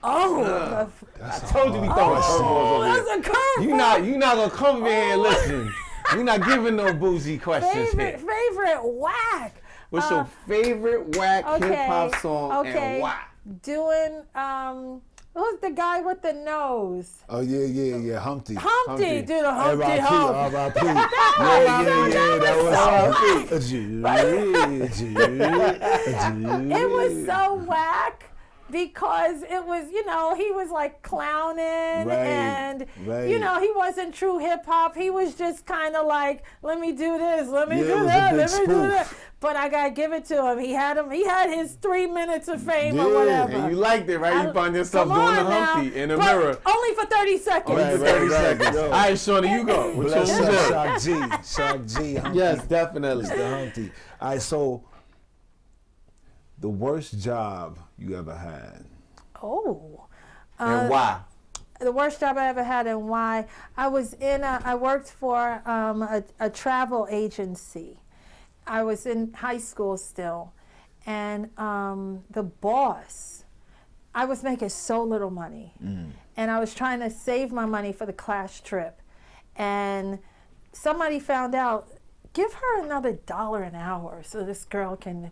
oh, I told you we throwing curveballs over here. that's a curve. You not gonna come in here and listen. You're not giving no boozy questions here. favorite whack. What's your favorite whack hip hop song okay. and why? Doing who's the guy with the nose? Oh, yeah. Humpty. Humpty. Do the Humpty R.I.P. Hump. R.I.P. It was so whack because it was, you know, he was like clowning and, you know, he wasn't true hip hop. He was just kind of like, let me do this, let me Yeah, it do was a that, big let me do that. spoof. But I gotta give it to him. He had his 3 minutes of fame Yeah. or whatever. And you liked it, right? You find yourself Come doing the on now. Humpty in the But mirror. only for 30 seconds. Only for 30 seconds. Yo. All right, Shawnee, you go. What's your Bless favorite? up, Shock G. Humpty. Yes, definitely. The Humpty. All right, so the worst job you ever had? Oh. And why? The worst job I ever had and why. I worked for a travel agency. I was in high school still. And the boss, I was making so little money. And I was trying to save my money for the class trip. And somebody found out, give her another $1 an hour so this girl can.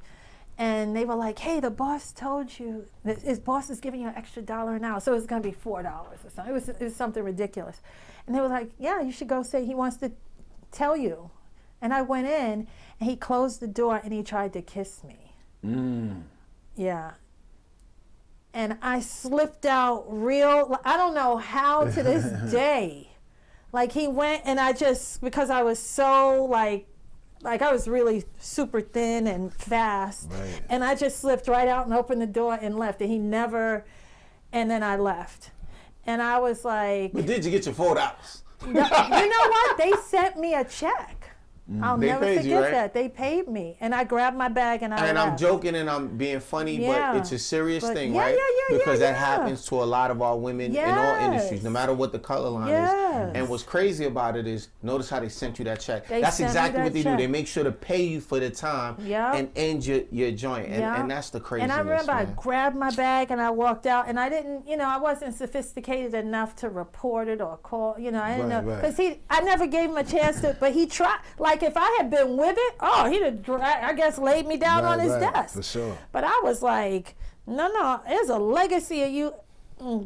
And they were like, hey, the boss told you, his boss is giving you an extra $1 an hour, so it's gonna be $4 or something. It was something ridiculous. And they were like, yeah, you should go say he wants to tell you. And I went in, and he closed the door, and he tried to kiss me. Yeah. And I slipped out I don't know how to this day. Like he went and I just, because I was so like I was really super thin and fast. Right. And I just slipped right out and opened the door and left. And he never, and then I left. And I was like. But did you get your $4? You know what? They sent me a check. I'll They never paid forget you, right? that. They paid me. And I grabbed my bag and I And left. I'm joking and I'm being funny, Yeah. but it's a serious But thing, yeah, right? yeah, Because that yeah. happens to a lot of our women in all Yes. industries, no matter what the color line Yes. is. And what's crazy about it is, notice how they sent you that check. They That's sent me exactly that what they check. do. They make sure to pay you for the time Yep. and end your joint. And, Yeah. and that's the craziness, And I remember I man. grabbed my bag and I walked out, and I didn't, I wasn't sophisticated enough to report it or call, I didn't Right, know. right. Because I never gave him a chance to, but he tried. Like if I had been with it, he'd have, I guess, laid me down on his desk. For sure. But I was like, no, there's a legacy of you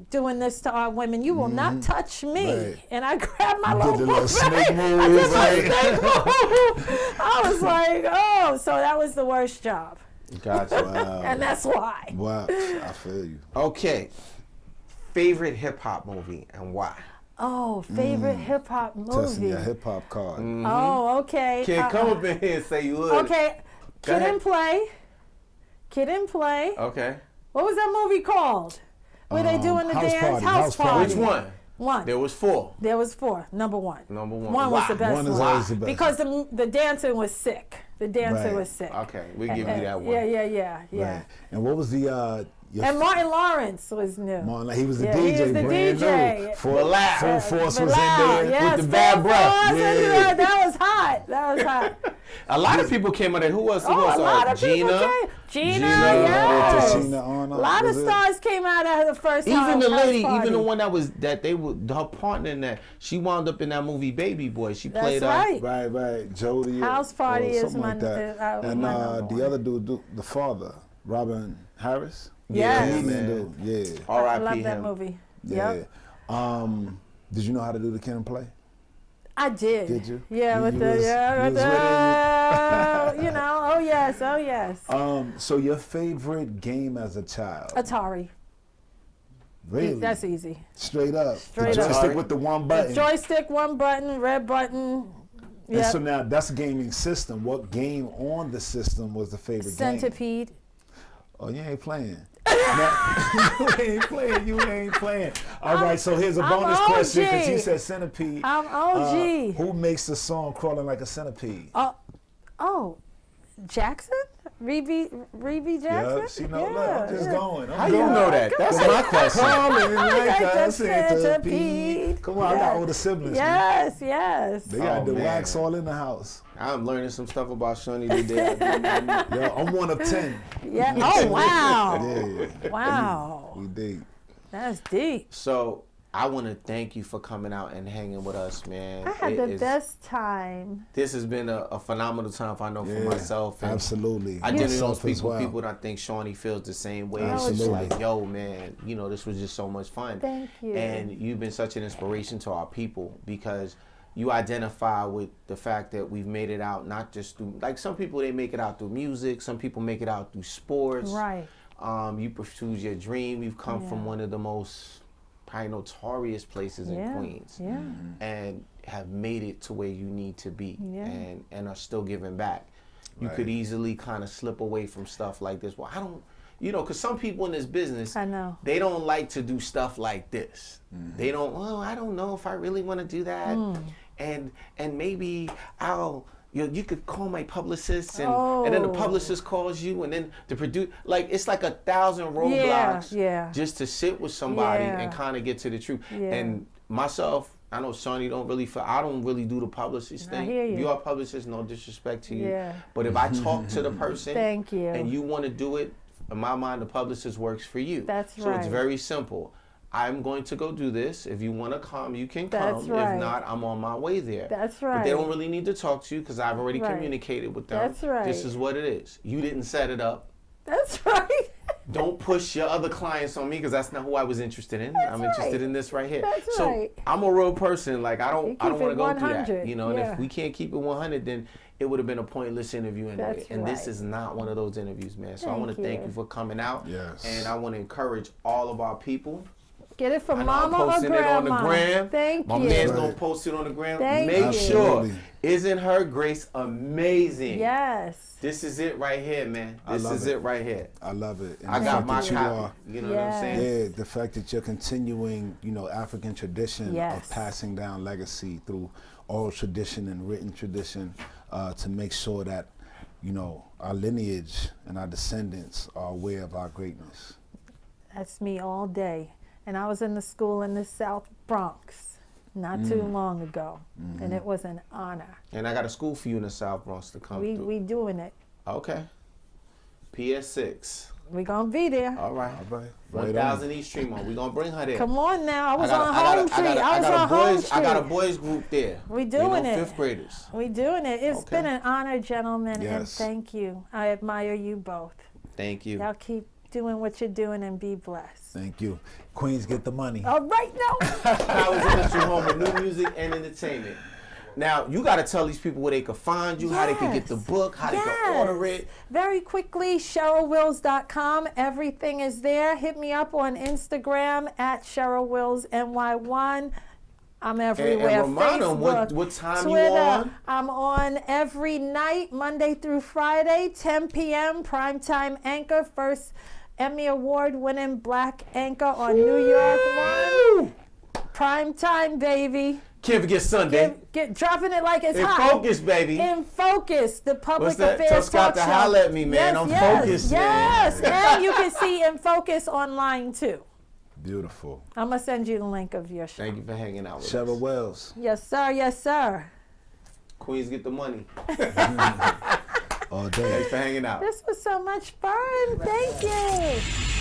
doing this to our women. You will not touch me. Right. And I grabbed my Did little the little book snake bag. move, I did my right? snake move. I was like, so that was the worst job. Gotcha. Wow. And that's why. Wow. I feel you. Okay. Favorite hip hop movie and why? Oh, favorite hip hop Testing movie. your hip hop card. Oh, okay. Kid, come up in here and say you would. Okay. Go Kid ahead. and Play. Kid and Play. Okay. What was that movie called? Where they doing the House dance? Party, House Party. Which one? One. There was 4. There was 4. Number 1. Number one. One was Why? the best One one. is always the best. Because the dancing was sick. The dancing Right. was sick. Okay, we give you that one. Yeah. Right. And what was the your And Martin Lawrence was new. Martin, he was the Yeah, DJ, he was the brand DJ. new. Full Bilal. force was Bilal, in there yes, with the bad Full breath. Force, Yeah. that was hot. That was hot. A lot of people came out there. Who was? Oh, a lot of people Gina. came. Gina, Gina, yes. Gina Arnold, A lot of was it? stars came out of the first Even house the lady, party. even the one that they were her partner in that. She wound up in that movie Baby Boy. She That's played right. Right. Jodie. House or Party is something like my- that. And my number the one. other dude, the father, Robin Harris. Yes. Comedian man. dude. Yeah. I R.I.P. love that him. movie. Yeah. Yep. Did you know how to do the Kid and Play? I did. Did you? Yeah, You with the was- yeah, you with was the oh yes. So your favorite game as a child? Atari. Really? That's easy. Straight up. Straight the up. joystick with the one button. Joystick, one button, red button. And Yeah. so now that's a gaming system. What game on the system was the favorite game? Centipede. Oh, you ain't playing. You ain't playing. All right, so here's a I'm bonus question because OG. you said centipede. I'm OG. Who makes the song Crawling Like a Centipede? Oh, Jackson? Reeve Jackson? Yeah, she know. Look, I'm just going. How you know that? That's my question. Crawling like Like a a centipede. centipede. Come on, I got older siblings. Man. Yes. They got Oh, the man. wax all in the house. I'm learning some stuff about Shani today. I didn't know. Yo, I'm one of 10. Yeah. Oh wow. Yeah, Wow. we dig. That's deep. So I want to thank you for coming out and hanging with us, man. I had It the is- best time. This has been a phenomenal time, I know, for myself. And Absolutely. I generally don't Myself speak as with well. people, and I think Shani feels the same way. It's just Absolutely. like, yo, man, this was just so much fun. Thank you. And you've been such an inspiration to our people because you identify with the fact that we've made it out not just through, like some people, they make it out through music. Some people make it out through sports. Right. You pursue your dream. You've come from one of the most probably notorious places in Queens. Yeah. And have made it to where you need to be. Yeah. And are still giving back. You could easily kind of slip away from stuff like this. Well, I don't, because some people in this business, I know. they don't like to do stuff like this. They don't, I don't know if I really want to do that. And maybe I'll, you could call my publicist and then the publicist calls you and then the producer, like it's like 1,000 roadblocks just to sit with somebody and kind of get to the truth. Yeah. And myself, I know Shani I don't really do the publicist thing. I hear you. If you are a publicist, no disrespect to you. Yeah. But if I talk to the person Thank you. and you want to do it, in my mind, the publicist works for you. That's so it's right. very simple. I'm going to go do this. If you want to come, you can That's come. right. If not, I'm on my way there. That's But right. they don't really need to talk to you because I've already Right. communicated with them. That's right. This is what it is. You didn't set it up. That's right. Don't push your other clients on me because that's not who I was interested in. I'm interested right. in this right here. That's so right. I'm a real person. Like I don't keep want to it go through that. 100. And Yeah. if we can't keep it 100, then it would have been a pointless interview anyway. That's and this right. is not one of those interviews, man. So I Thank want to thank you. you for coming out. Yes. And I want to encourage all of our people Get it from I know I'm mama or posting it on the grandma. gram. Thank My you. man's gonna post it on the gram. Thank Make you. sure. Absolutely. Isn't her grace amazing? Yes. This is it right here, man. I This love is it. it right here. I love it. And I the got fact my that you copy. are- You know what I'm saying? Yeah, the fact that you're continuing, African tradition Yes. of passing down legacy through oral tradition and written tradition to make sure that, our lineage and our descendants are aware of our greatness. That's me all day. And I was in the school in the South Bronx not too long ago. And it was an honor. And I got a school for you in the South Bronx to come through. We doing it. Okay. PS6. We gonna be there. All right. All right. 1000 East Tremont. We gonna bring her there. Come on now. I was on Home Street. I was on Home Street. I got a boys group there. We doing it. Fifth graders. We doing it. It's Okay. been an honor, gentlemen, and Yes. thank you. I admire you both. Thank you. Y'all keep doing what you're doing and be blessed. Thank you. Queens, get the money. All right now. I was in your home with new music and entertainment. Now, you got to tell these people where they can find you, how they can get the book, how they can order it. Very quickly, CHERYLWILLS.com. Everything is there. Hit me up on Instagram at CHERYLWILLSNY1. I'm everywhere. And remind them Facebook, what time Twitter. you on. I'm on every night, Monday through Friday, 10 p.m. Primetime anchor, first Emmy Award winning black anchor on New York One. Primetime, baby. Can't forget Sunday. Get dropping it like it's In hot. Focus, baby. In Focus, the public What's that? affairs Tell Scott talk to show. holler at me, man. Yes, I'm yes, focused, yes. man. And you can see In Focus online too. Beautiful. I'm gonna send you the link of your show. Thank you for hanging out with Cheryl us. Wills. Yes, sir. Yes, sir. Queens get the money. All day. Thanks for hanging out. This was so much fun. Thank you.